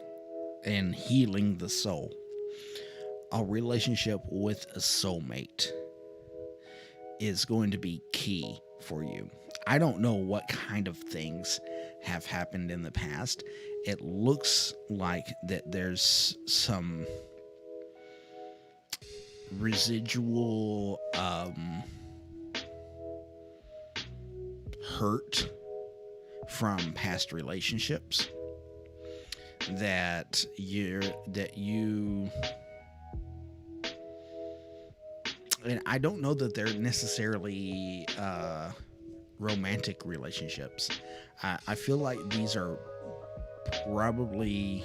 and healing the soul, a relationship with a soulmate is going to be key for you. I don't know what kind of things have happened in the past. It looks like that there's some residual hurt from past relationships that you and I don't know that they're necessarily romantic relationships. I feel like these are probably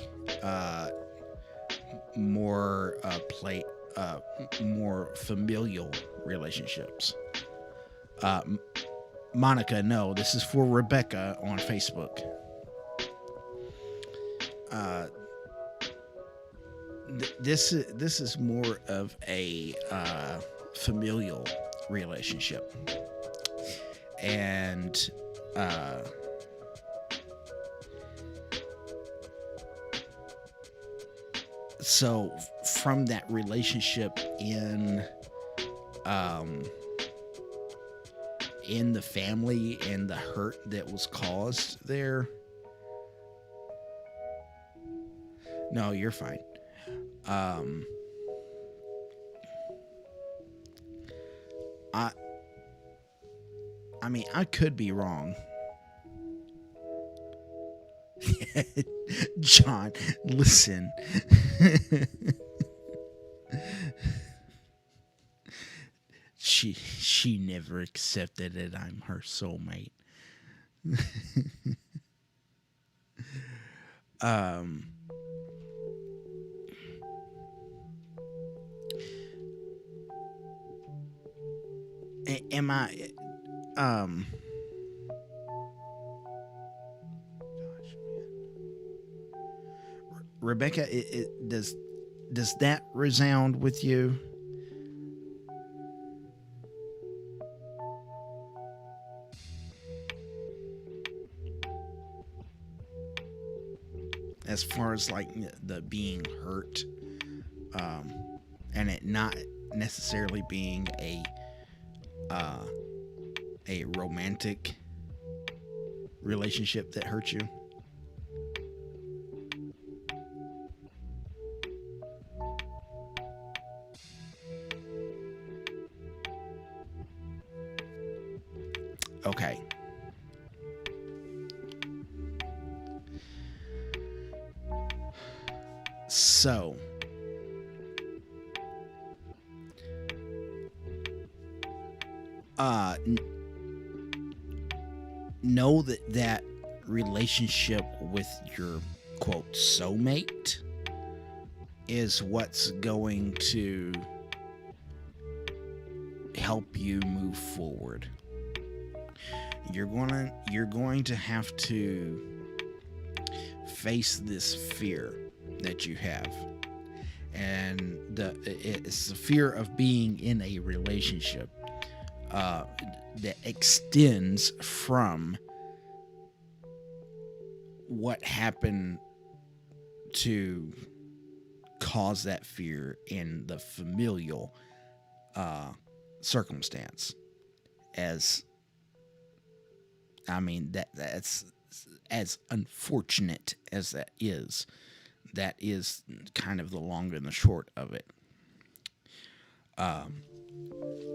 more more familial relationships. Monica, no, this is for Rebecca on Facebook. This is more of a familial relationship, and so from that relationship in the family and the hurt that was caused there. No, you're fine. I mean, I could be wrong. John, listen. She never accepted that I'm her soulmate. Am I gosh, man. Rebecca, does that resound with you? As far as like the being hurt, and it not necessarily being a romantic relationship that hurt you. Okay. So, know that relationship with your quote soulmate is what's going to help you move forward. You're going to have to face this fear that you have, and it's the fear of being in a relationship that extends from what happened to cause that fear in the familial circumstance. As I mean, that's as unfortunate as that is kind of the long and the short of it.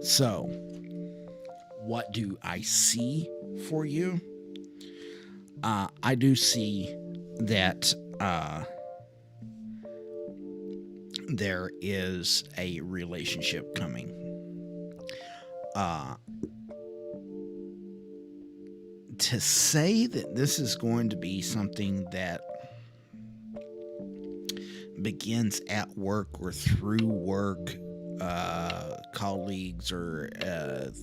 So what do I see for you? I do see that there is a relationship coming. to say that this is going to be something that begins at work or through work, colleagues, or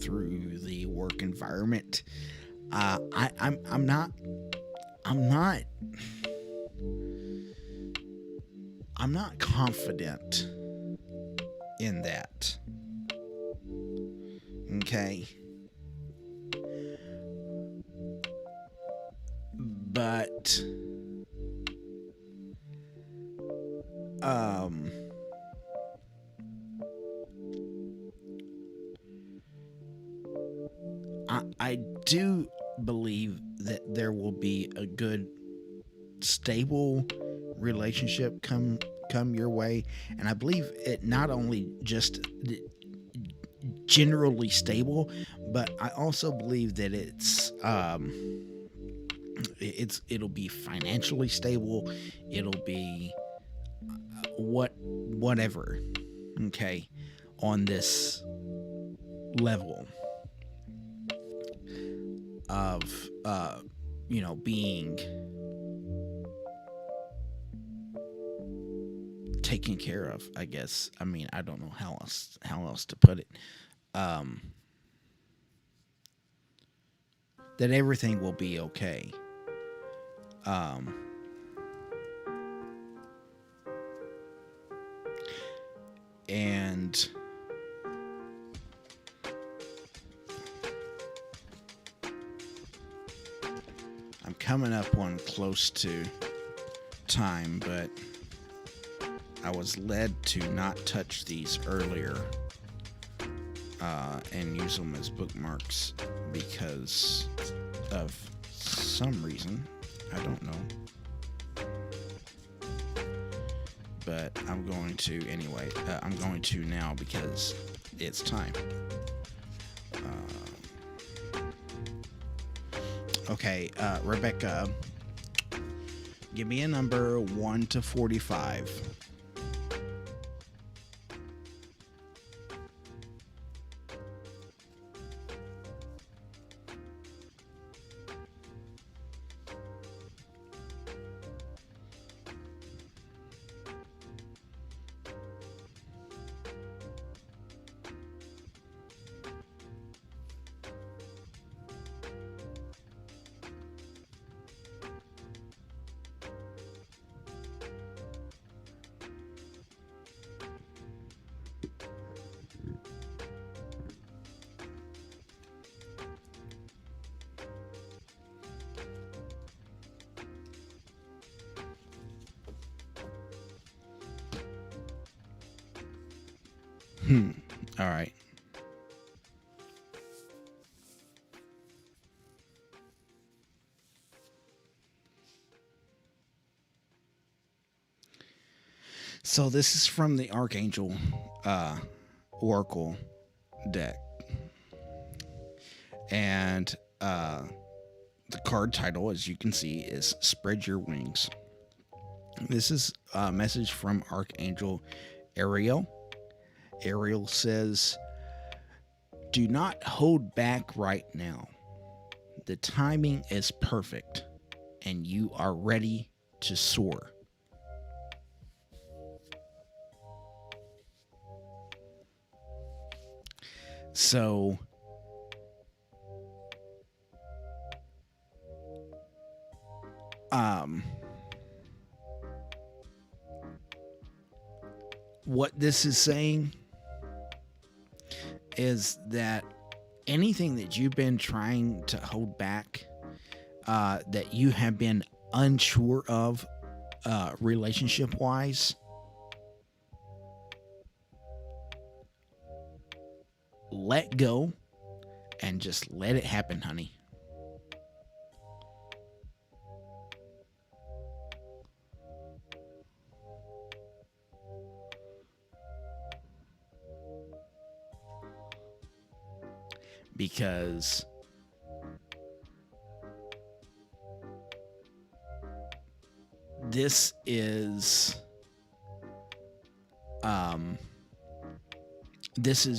through the work environment, I'm not confident in that. Okay. But I do believe that there will be a good, stable relationship come your way, and I believe it not only just generally stable, but I also believe that it'll be financially stable. It'll be whatever. Okay, on this level of being taken care of, I guess. I mean, I don't know how else to put it. That everything will be okay. And I'm coming up on close to time, but I was led to not touch these earlier and use them as bookmarks because of some reason. I don't know. But I'm going to anyway. I'm going to now because it's time. Okay, Rebecca, give me a number 1 to 45. All right. So this is from the Archangel Oracle deck. And the card title, as you can see, is Spread Your Wings. This is a message from Archangel Ariel. Ariel says, do not hold back right now. The timing is perfect, and you are ready to soar. So, what this is saying is that anything that you've been trying to hold back, that you have been unsure of, relationship-wise, let go and just let it happen, honey. Because this is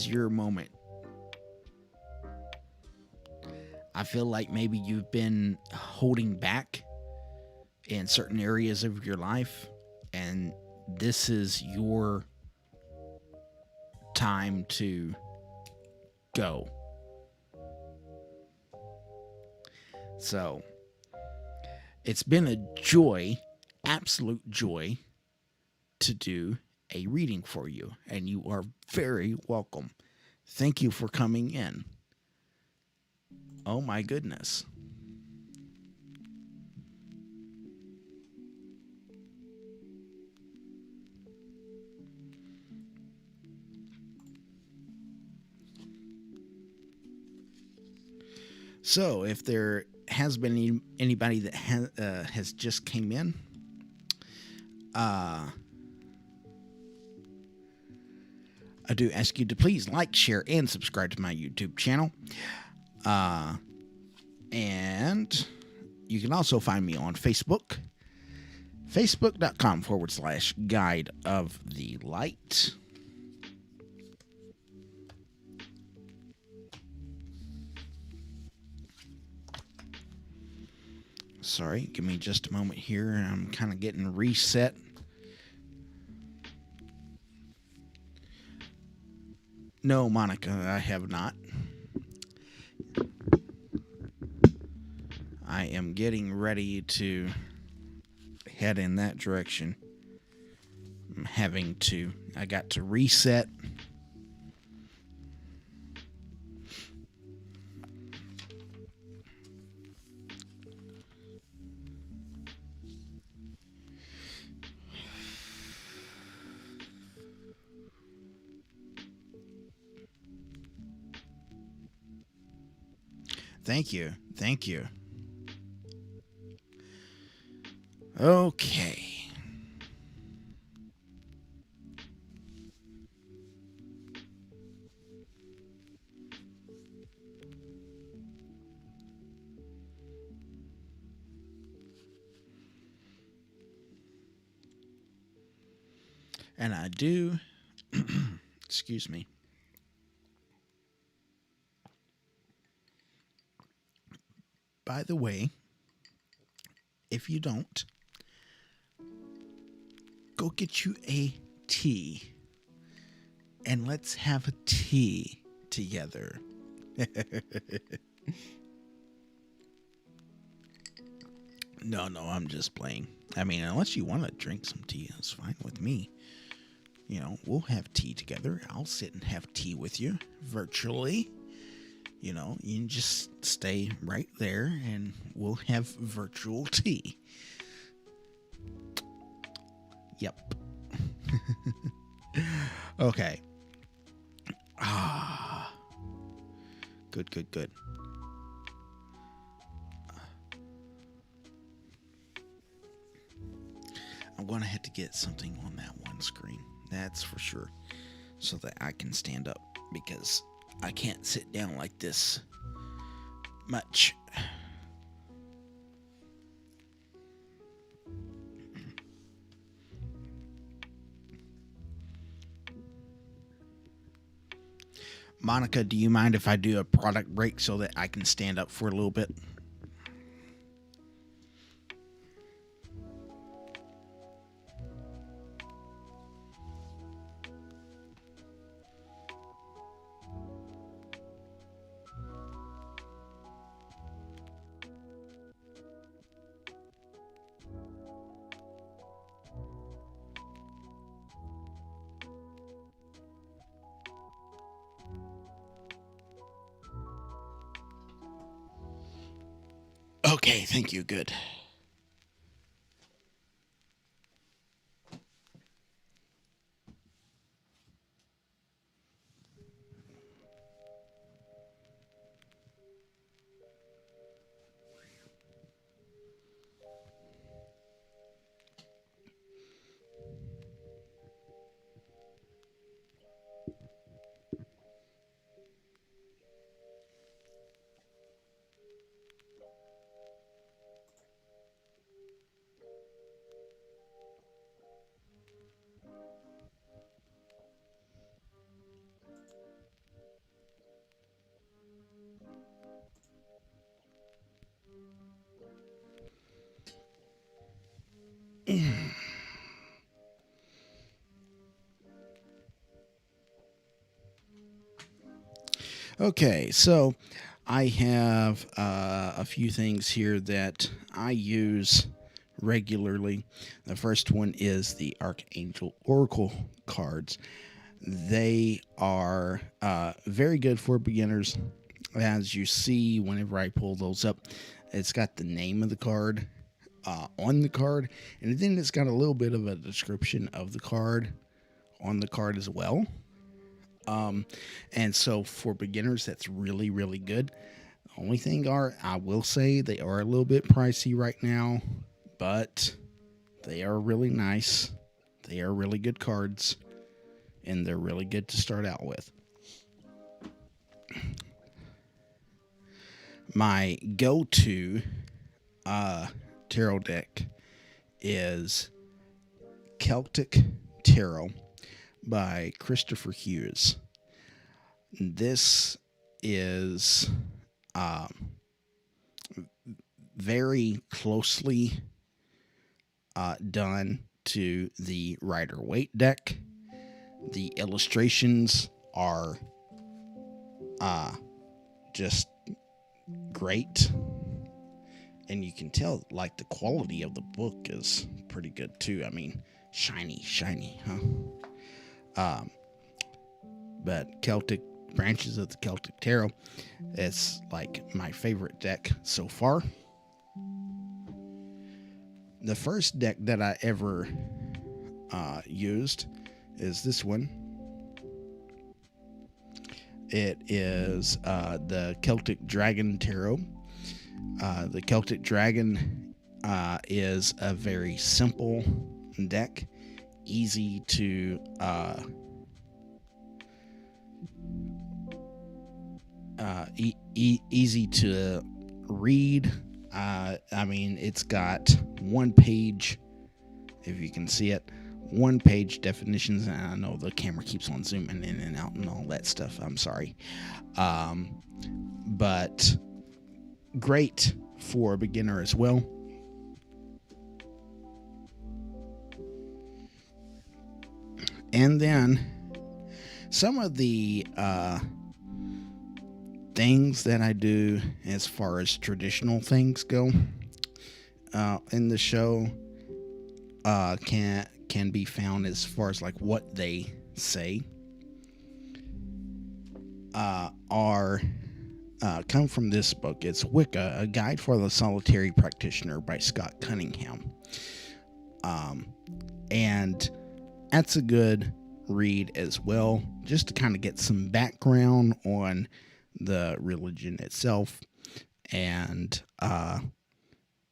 your moment. I feel like maybe you've been holding back in certain areas of your life, and this is your time to go. So, it's been a joy, absolute joy, to do a reading for you, and you are very welcome. Thank you for coming in. Oh my goodness. So, if there has been anybody that has just came in, I do ask you to please like, share, and subscribe to my YouTube channel. And you can also find me on Facebook, facebook.com/Guide of the Light. Sorry, give me just a moment here. I'm kind of getting reset. No, Monica, I have not. I am getting ready to head in that direction. I got to reset. Thank you. Thank you. Okay. And I do, excuse me. By the way, if you don't, go get you a tea. And let's have a tea together. No, I'm just playing. I mean, unless you want to drink some tea, that's fine with me. You know, we'll have tea together. I'll sit and have tea with you virtually. You know, you can just stay right there and we'll have virtual tea. Yep. Okay. Good. I'm going to have to get something on that one screen. That's for sure. So that I can stand up, because I can't sit down like this much. Monica, do you mind if I do a product break so that I can stand up for a little bit? Okay, thank you. Good. Okay, so I have a few things here that I use regularly. The first one is the Archangel Oracle cards. They are very good for beginners. As you see, whenever I pull those up, it's got the name of the card on the card, and then it's got a little bit of a description of the card on the card as well. And so for beginners, that's really, really good. The only thing I will say they are a little bit pricey right now, but they are really nice. They are really good cards, and they're really good to start out with. My go-to tarot deck is Celtic Tarot by Christopher Hughes. This is very closely done to the Rider-Waite deck. The illustrations are just great, and you can tell like the quality of the book is pretty good too. I mean, shiny, huh? But Celtic Branches of the Celtic Tarot, it's like my favorite deck so far. The first deck that I ever used is this one. It is the Celtic Dragon Tarot. The Celtic Dragon is a very simple deck, easy to easy to read. I mean, it's got one page, if you can see it, one page definitions. And I know the camera keeps on zooming in and out and all that stuff. I'm sorry. But great for a beginner as well. And then some of the things that I do as far as traditional things go in the show can be found as far as like what they say are come from this book. It's Wicca, A Guide for the Solitary Practitioner by Scott Cunningham. And that's a good read as well, just to kind of get some background on the religion itself. And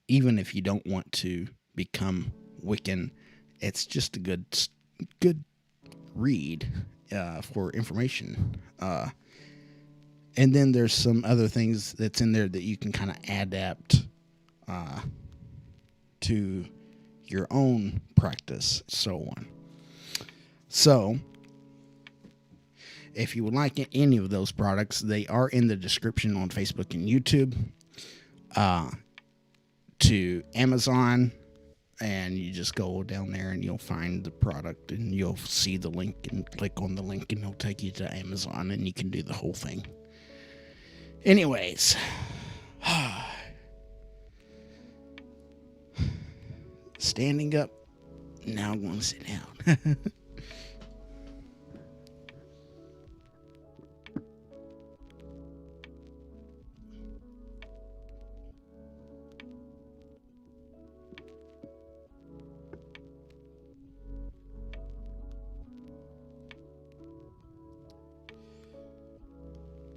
even if you don't want to become Wiccan, it's just a good read for information. And then there's some other things that's in there that you can kind of adapt to your own practice, so on. So, if you would like any of those products, they are in the description on Facebook and YouTube. To Amazon, and you just go down there and you'll find the product and you'll see the link and click on the link and it'll take you to Amazon and you can do the whole thing. Anyways, standing up, now I'm going to sit down.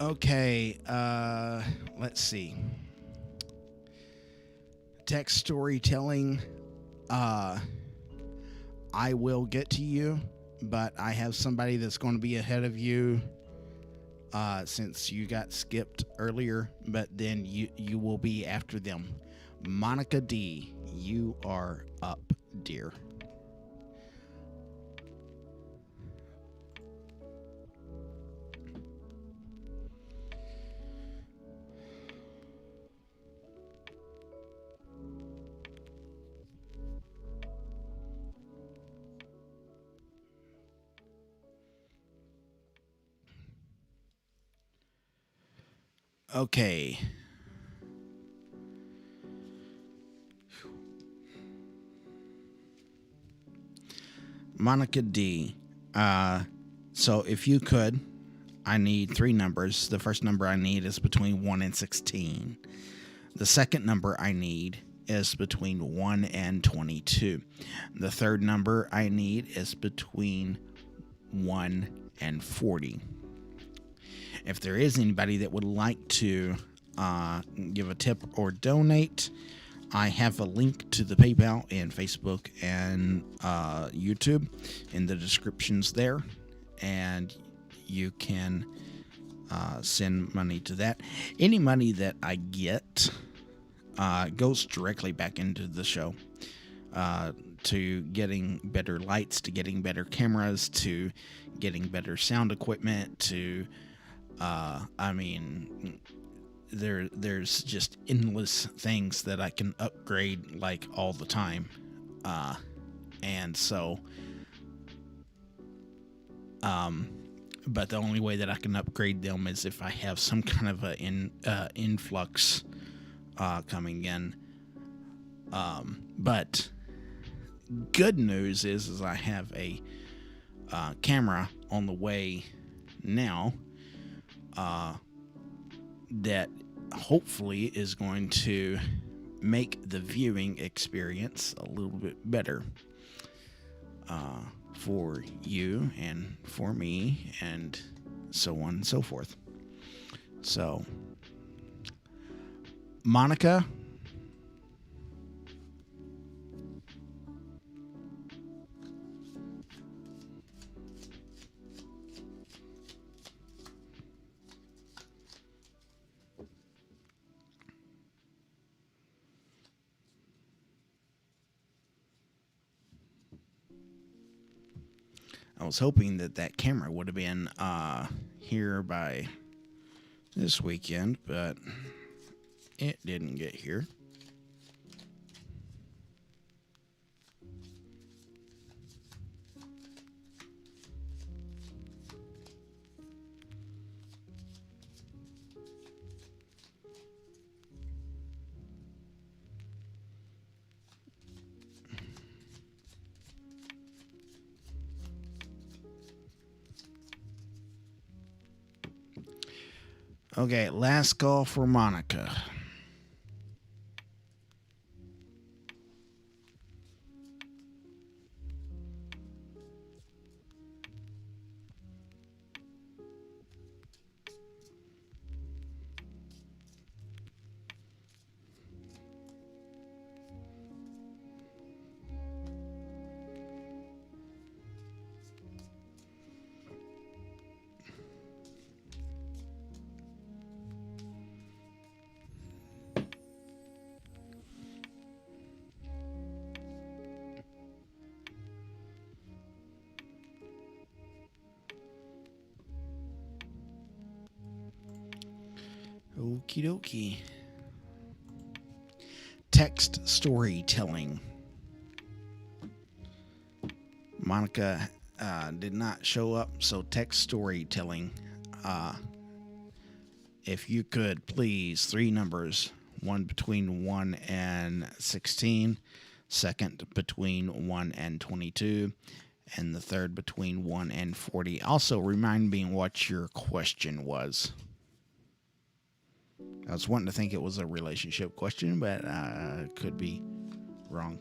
Okay, let's see. Text storytelling. I will get to you, but I have somebody that's going to be ahead of you since you got skipped earlier, but then you will be after them. Monica D, you are up, dear. Okay. Monica D. So if you could, I need 3 numbers. The first number I need is between 1 and 16. The second number I need is between 1 and 22. The third number I need is between 1 and 40. If there is anybody that would like to give a tip or donate, I have a link to the PayPal and Facebook and YouTube in the descriptions there, and you can send money to that. Any money that I get goes directly back into the show, to getting better lights, to getting better cameras, to getting better sound equipment, to there's just endless things that I can upgrade like all the time, and so but the only way that I can upgrade them is if I have some kind of a influx coming in. But good news is I have a camera on the way now that hopefully is going to make the viewing experience a little bit better for you and for me, and so on and so forth. So, Monica, I was hoping that camera would have been here by this weekend, but it didn't get here. Okay, last call for Monica. Okie dokie. Text storytelling. Monica did not show up, so text storytelling. If you could, please, 3 numbers. One between 1 and 16. Second between 1 and 22. And the third between 1 and 40. Also, remind me what your question was. I was wanting to think it was a relationship question, but I could be wrong.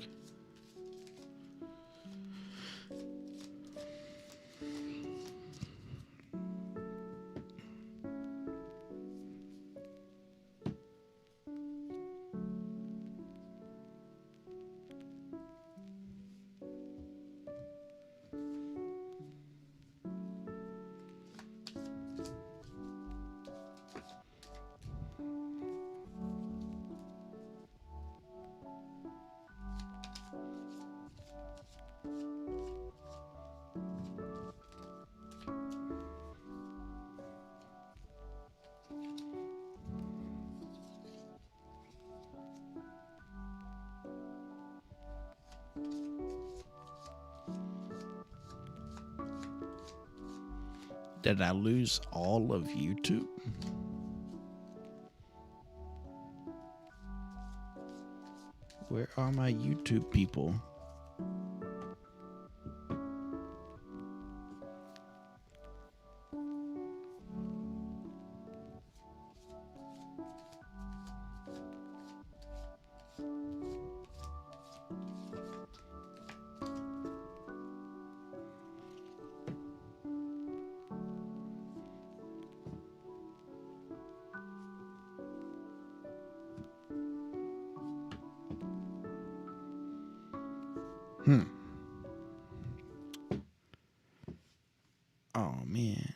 Did I lose all of YouTube? Where are my YouTube people? Oh, man.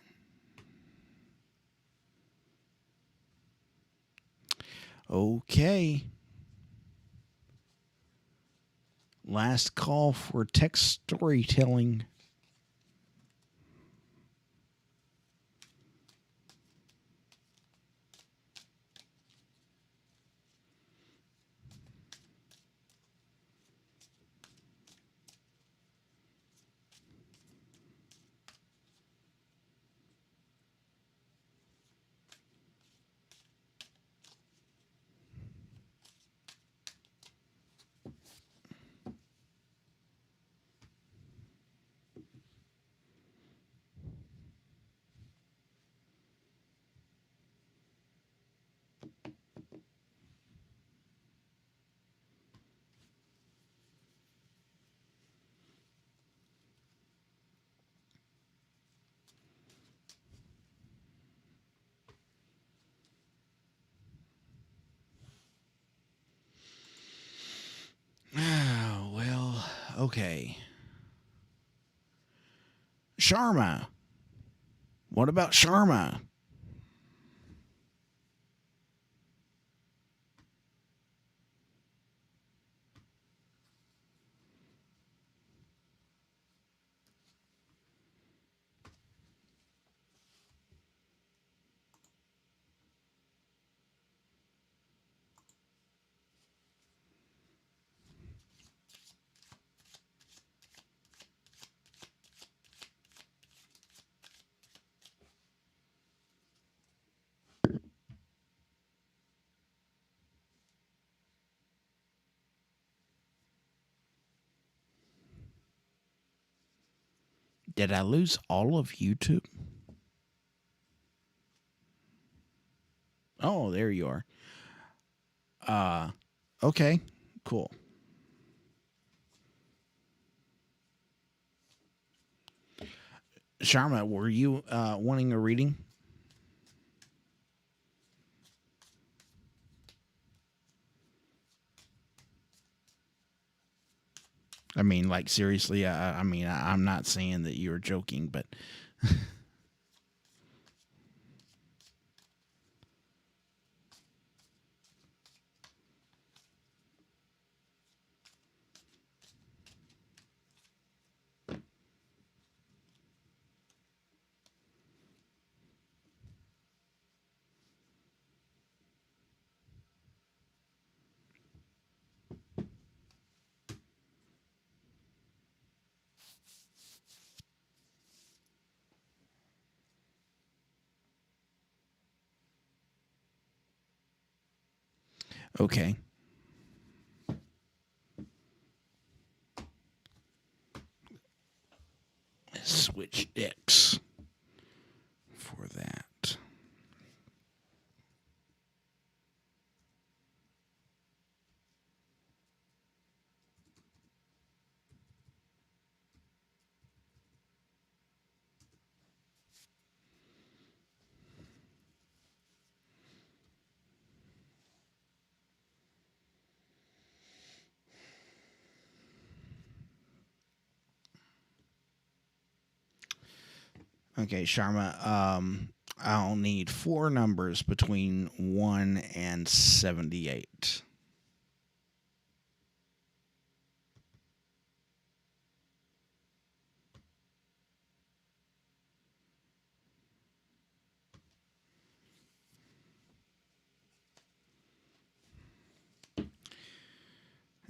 Okay. Last call for text storytelling. Oh, well, okay. Sharma. What about Sharma? Did I lose all of YouTube? Oh, there you are. Okay, cool. Sharma, were you wanting a reading? I mean, like, seriously, I'm not saying that you're joking, but okay. Switch decks for that. Okay, Sharma, I'll need 4 numbers between 1 and 78.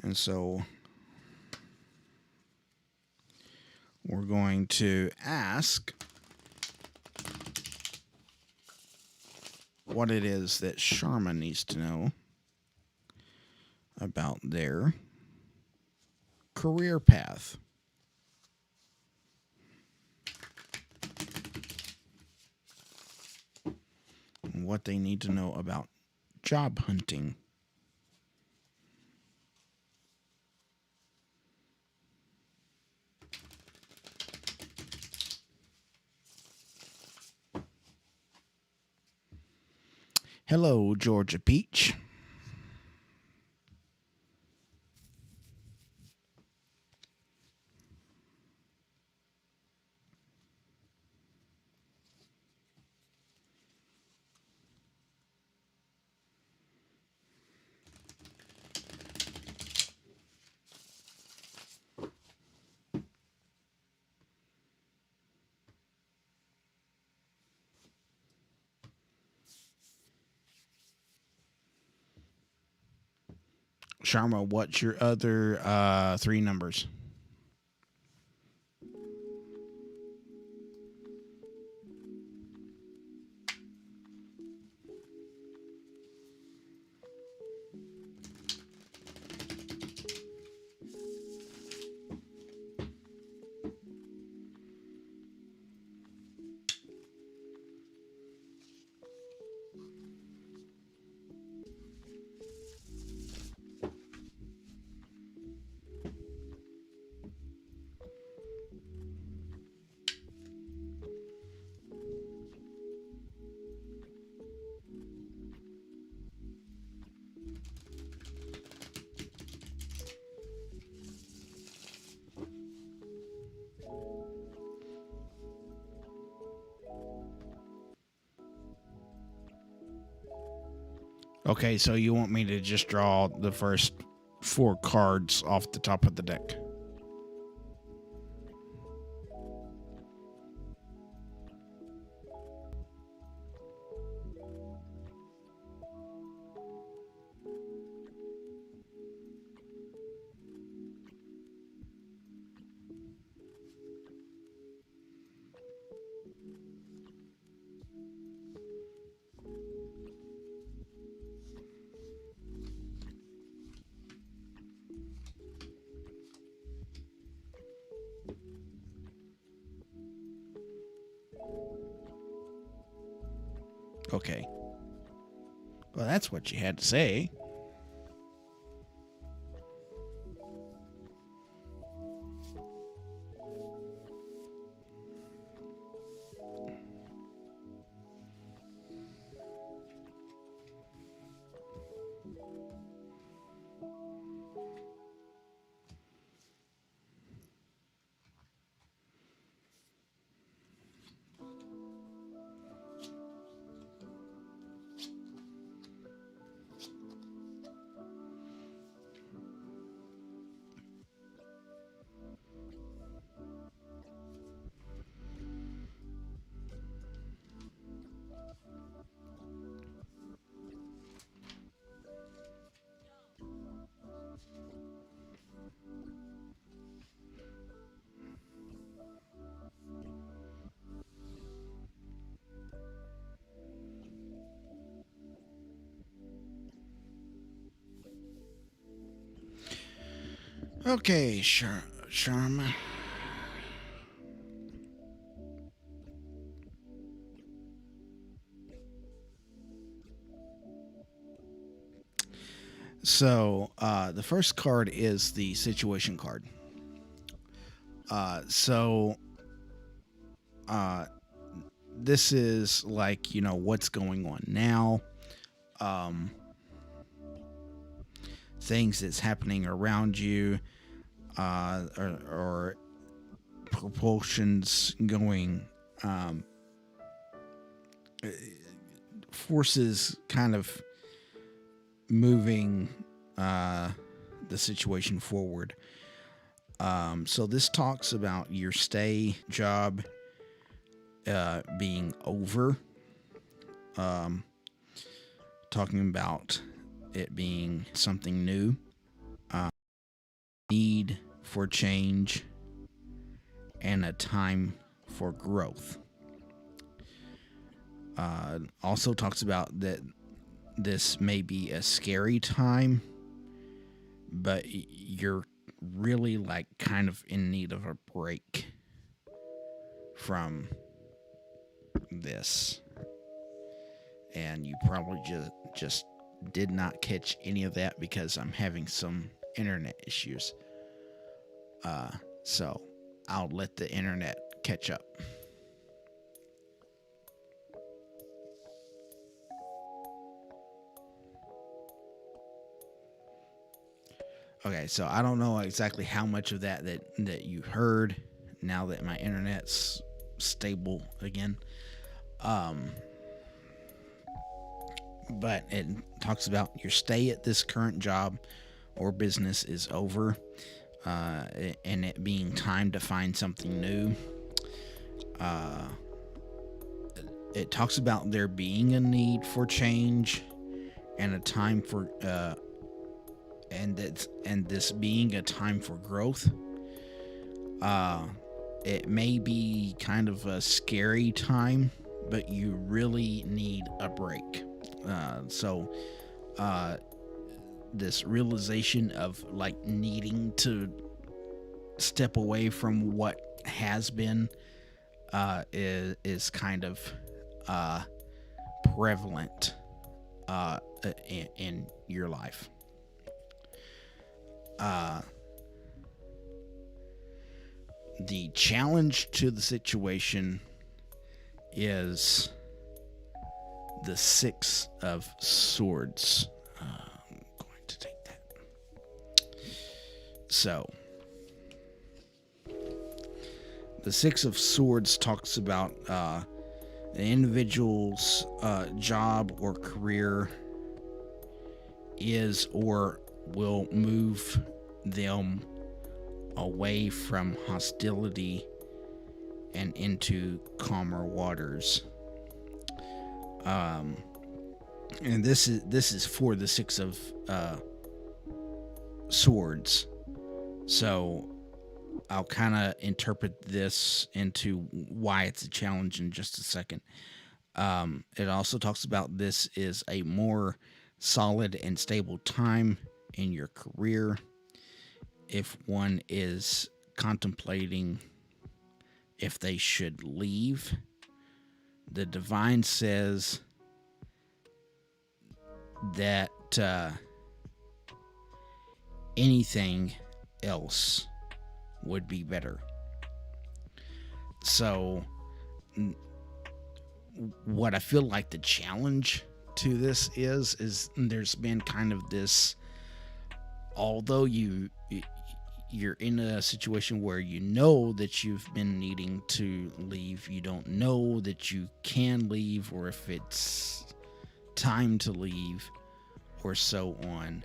And so we're going to ask what it is that Sharma needs to know about their career path and what they need to know about job hunting. Hello, Georgia Peach. Sharma, what's your other three numbers? Okay, so you want me to just draw the first four cards off the top of the deck? Okay. Well, that's what you had to say. Okay, Sharma. So, the first card is the situation card. So, this is like, what's going on now. Um, things that's happening around you, or propulsions going, forces kind of moving the situation forward. So this talks about your stay job being over. Talking about it being something new. Need for change and a time for growth. Also talks about that this may be a scary time but you're really like kind of in need of a break from this, and you probably just did not catch any of that because I'm having some internet issues. So I'll let the internet catch up. Okay, so I don't know exactly how much of that you heard now that my internet's stable again. But it talks about your stay at this current job or business is over, and it being time to find something new. It talks about there being a need for change and a time for and this being a time for growth. It may be kind of a scary time, but you really need a break. So this realization of like needing to step away from what has been is kind of prevalent in your life. The challenge to the situation is the Six of Swords. I'm going to take that. So, the Six of Swords talks about an individual's job or career is or will move them away from hostility and into calmer waters. And this is for the Six of Swords. So I'll kind of interpret this into why it's a challenge in just a second. It also talks about this is a more solid and stable time in your career if one is contemplating if they should leave. The divine says that anything else would be better. So what I feel like the challenge to this is there's been kind of this, although you're in a situation where you know that you've been needing to leave, you don't know that you can leave or if it's time to leave or so on.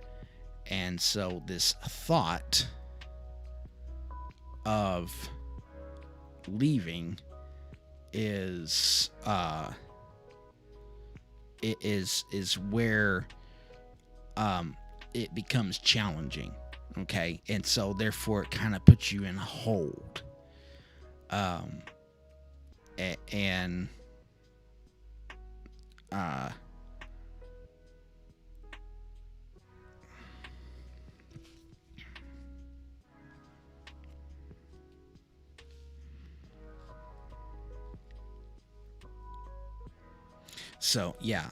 And so this thought of leaving is where it becomes challenging. Okay, and so therefore it kind of puts you in a hold. So yeah.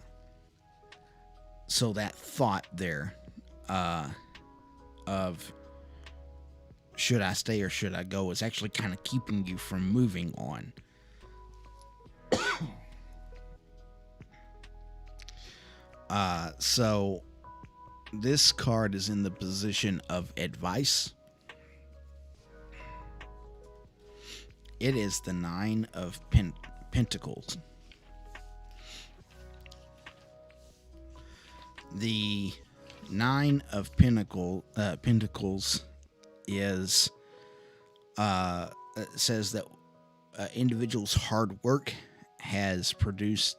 So that thought there, of should I stay or should I go, is actually kind of keeping you from moving on. So this card is in the position of advice. It is the Nine of Pentacles. The Nine of Pentacles is says that individual's hard work has produced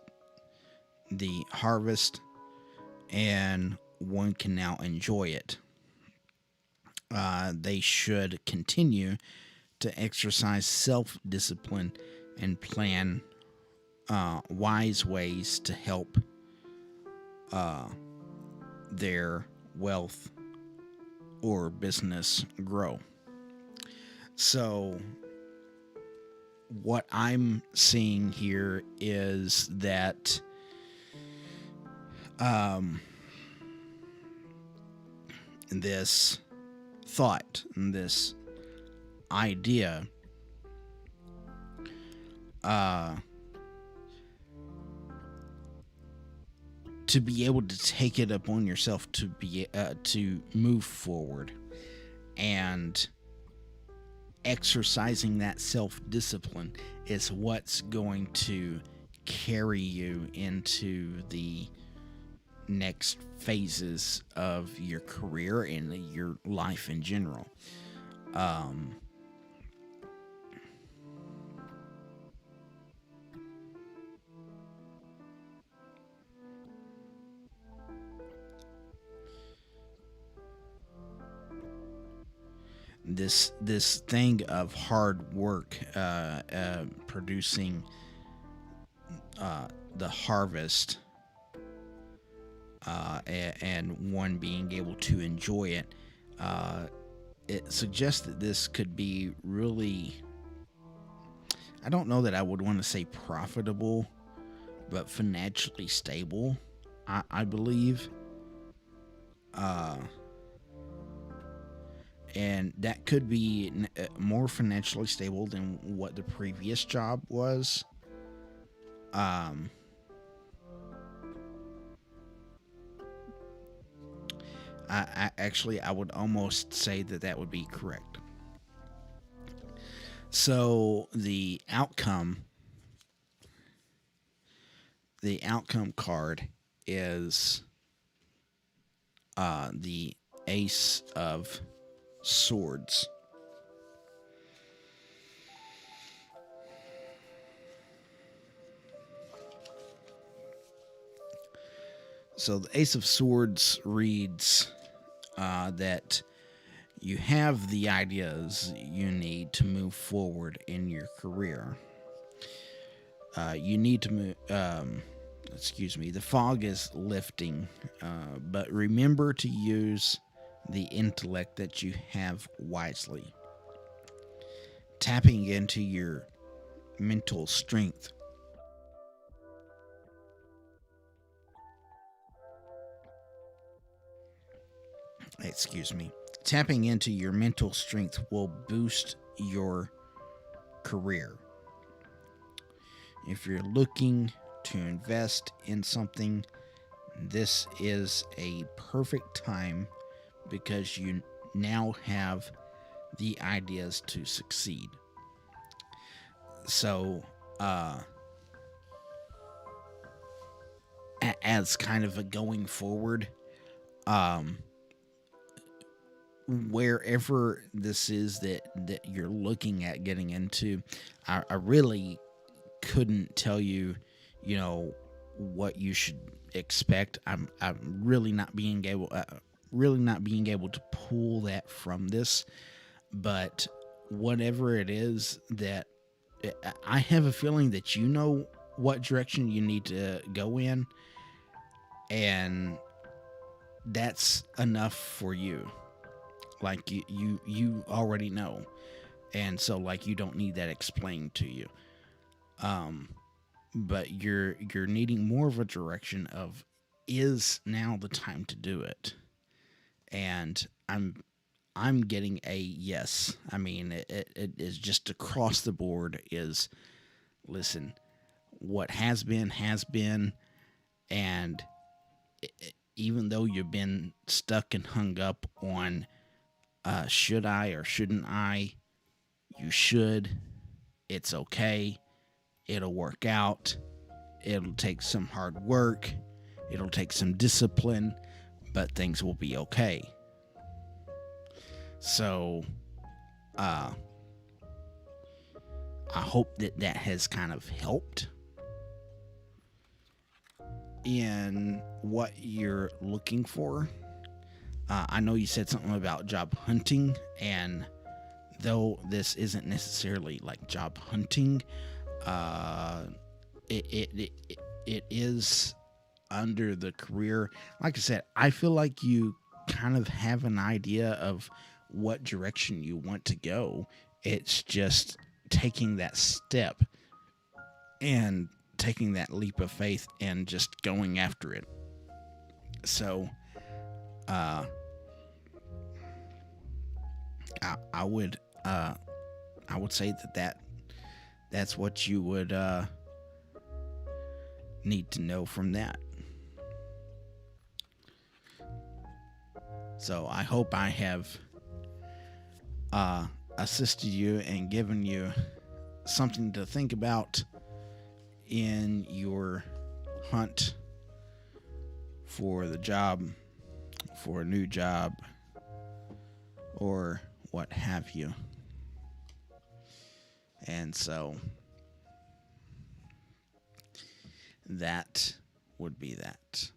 the harvest and one can now enjoy it. They should continue to exercise self-discipline and plan wise ways to help their wealth or business grow. So what I'm seeing here is that this thought and this idea to be able to take it upon yourself to be to move forward and exercising that self-discipline is what's going to carry you into the next phases of your career and your life in general. This thing of hard work producing the harvest and one being able to enjoy it, it suggests that this could be really, I don't know that I would want to say profitable, but financially stable, I believe. And that could be more financially stable than what the previous job was. I would almost say that would be correct. So the outcome card is the Ace of Swords. So the Ace of Swords reads that you have the ideas you need to move forward in your career. You need to move. The fog is lifting, but remember to use the intellect that you have wisely. Tapping into your mental strength. Tapping into your mental strength will boost your career. If you're looking to invest in something, this is a perfect time because you now have the ideas to succeed. So, as kind of a going forward, wherever this is that you're looking at getting into, I really couldn't tell you, what you should expect. I'm really not being able to pull that from this, but whatever it is that I have a feeling that you know what direction you need to go in, and that's enough for you. Like you already know, and so like you don't need that explained to you. But you're needing more of a direction of, is now the time to do it? And I'm getting a yes. I mean, it is just across the board is, listen, what has been, and even though you've been stuck and hung up on should I or shouldn't I, you should. It's okay. It'll work out. It'll take some hard work. It'll take some discipline, but things will be okay. So, I hope that has kind of helped in what you're looking for. I know you said something about job hunting, and though this isn't necessarily like job hunting, it is under the career. Like I said, I feel like you kind of have an idea of what direction you want to go. It's just taking that step and taking that leap of faith and just going after it. So, I would say that's what you would need to know from that. So I hope I have assisted you and given you something to think about in your hunt for the job, for a new job, or what have you. And so that would be that.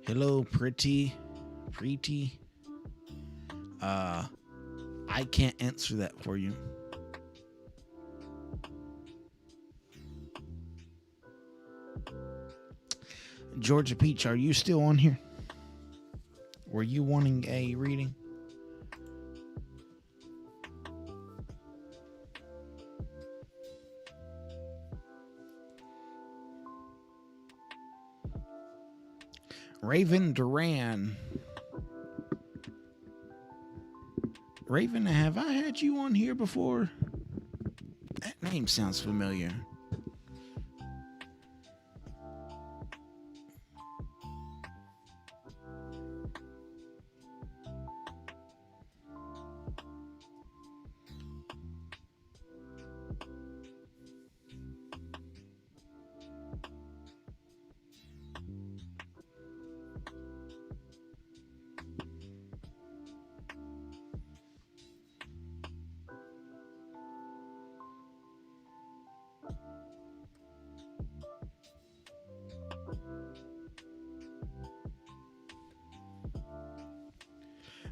Hello, pretty. I can't answer that for you. Georgia Peach, are you still on here? Were you wanting a reading? Raven Duran. Raven, have I had you on here before? That name sounds familiar.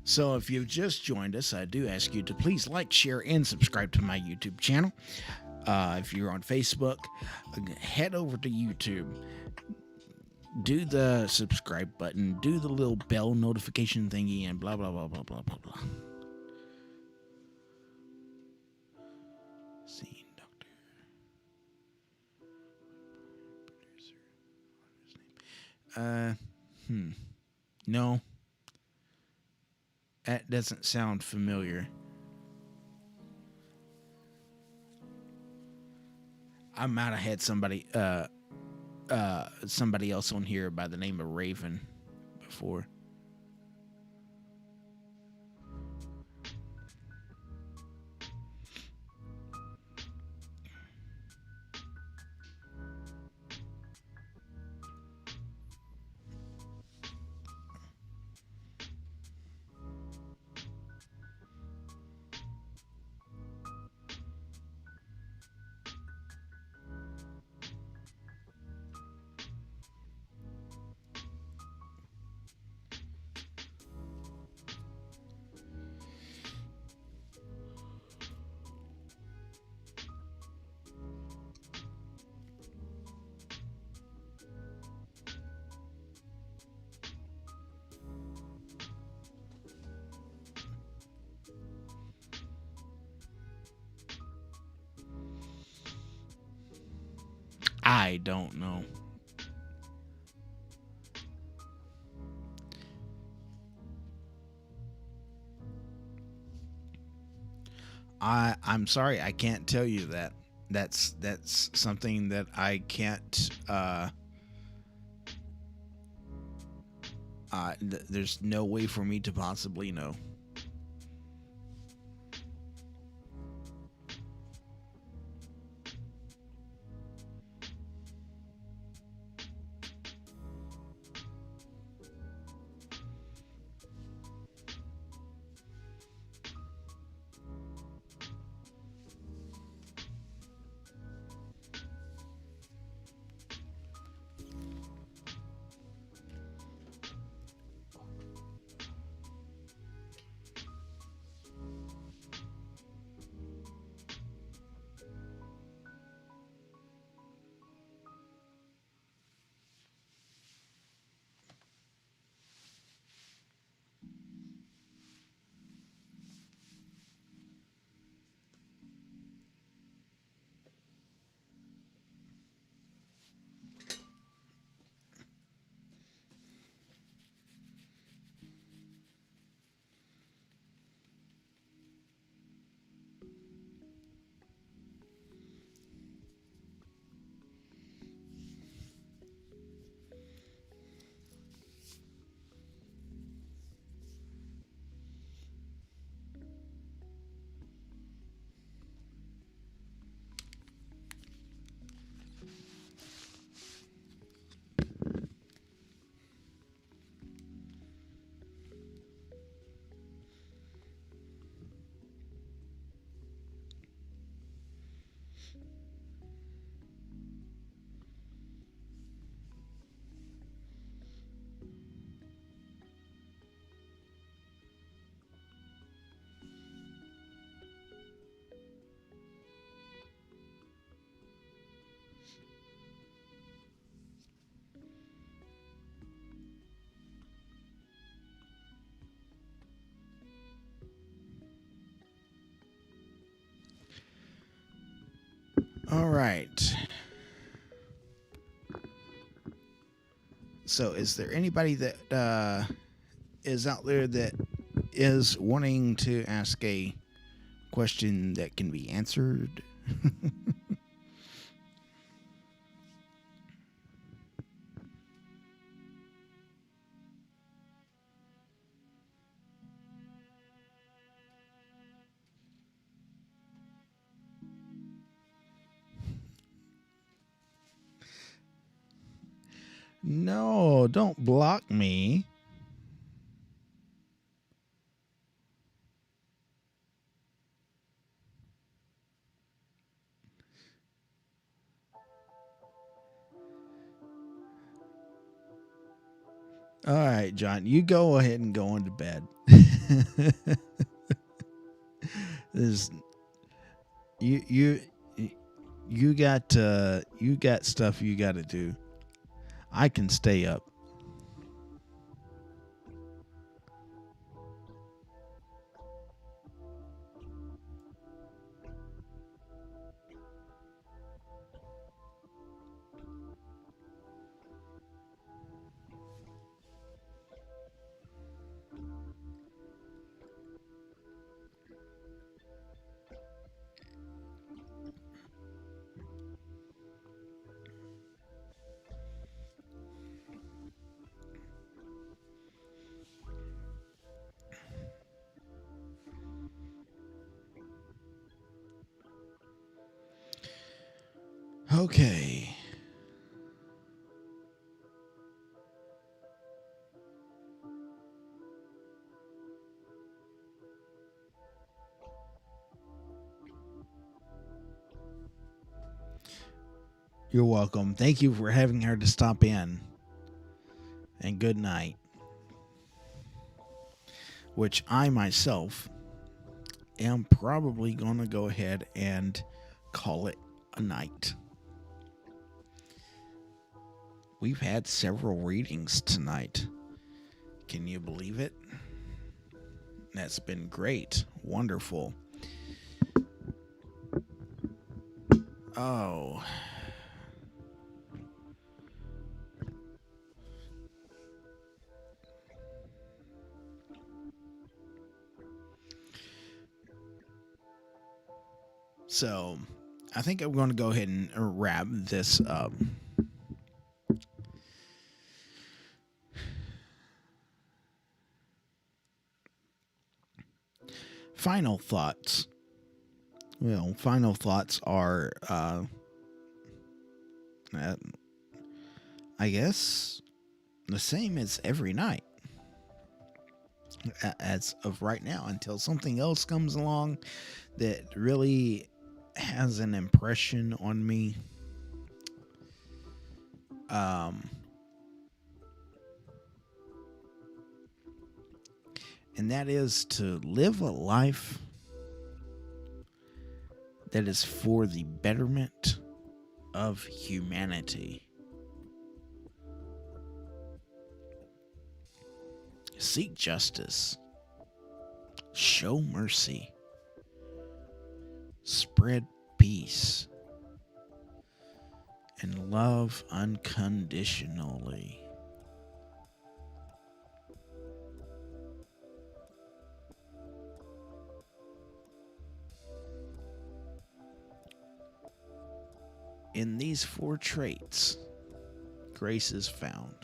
So if you've just joined us, I do ask you to please like, share, and subscribe to my YouTube channel. If you're on Facebook, head over to YouTube. Do the subscribe button. Do the little bell notification thingy and blah, blah, blah, blah, blah, blah, blah. Seeing Doctor. No. That doesn't sound familiar. I might have had somebody else on here by the name of Raven before. I don't know. I'm sorry, I can't tell you that. That's something that I can't. There's no way for me to possibly know. All right. So, is there anybody that is out there that is wanting to ask a question that can be answered? No, don't block me. All right, John, you go ahead and go into bed. This you you got stuff you got to do. I can stay up. Okay. You're welcome. Thank you for having her to stop in. And good night. Which I myself am probably going to go ahead and call it a night. We've had several readings tonight. Can you believe it? That's been great. Wonderful. Oh. So, I think I'm going to go ahead and wrap this up. Final thoughts. Well, final thoughts are, I guess, the same as every night. As of right now, until something else comes along that really has an impression on me. And that is to live a life that is for the betterment of humanity. Seek justice. Show mercy. Spread peace. And love unconditionally. In these 4 traits, grace is found,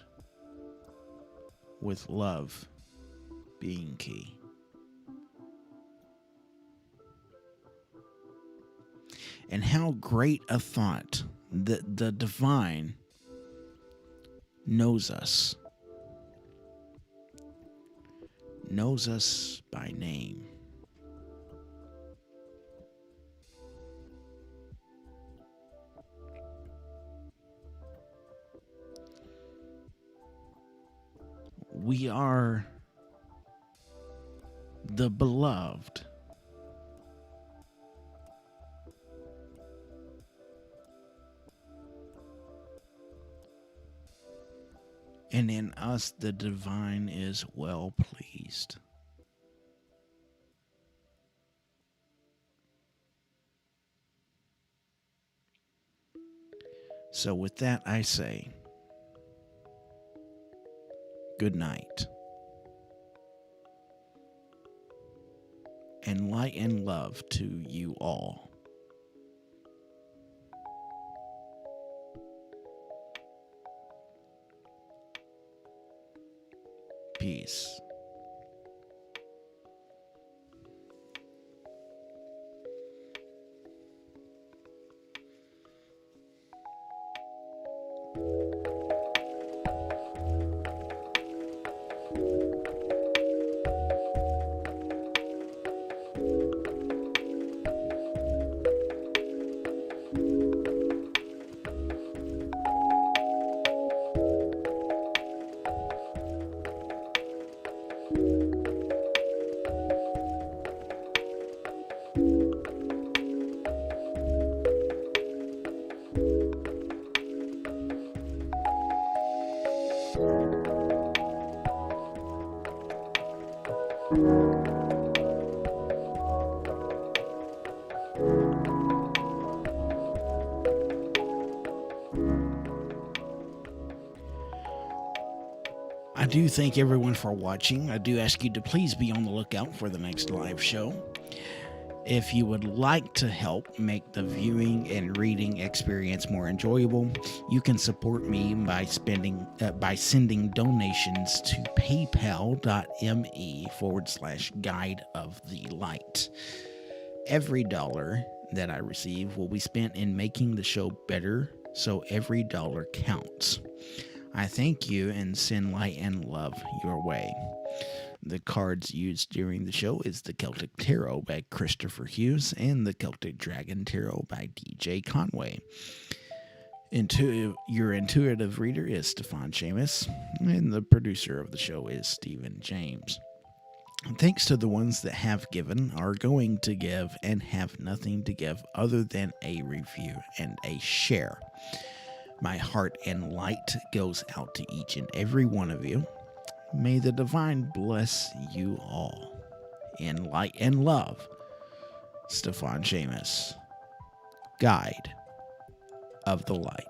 with love being key. And how great a thought that the divine knows us by name. We are the beloved. And in us the divine is well pleased. So with that, I say, good night. And light and love to you all. Peace. I do thank everyone for watching. I do ask you to please be on the lookout for the next live show. If you would like to help make the viewing and reading experience more enjoyable, you can support me by sending donations to paypal.me/guide of the light. Every dollar that I receive will be spent in making the show better, so every dollar counts. I thank you and send light and love your way. The cards used during the show is the Celtic Tarot by Christopher Hughes and the Celtic Dragon Tarot by DJ Conway. Your intuitive reader is Stíofán Séamus, and the producer of the show is Stephen James. Thanks to the ones that have given, are going to give, and have nothing to give other than a review and a share. My heart and light goes out to each and every one of you. May the divine bless you all. In light and love, Stíofán Séamus, Guide of the Light.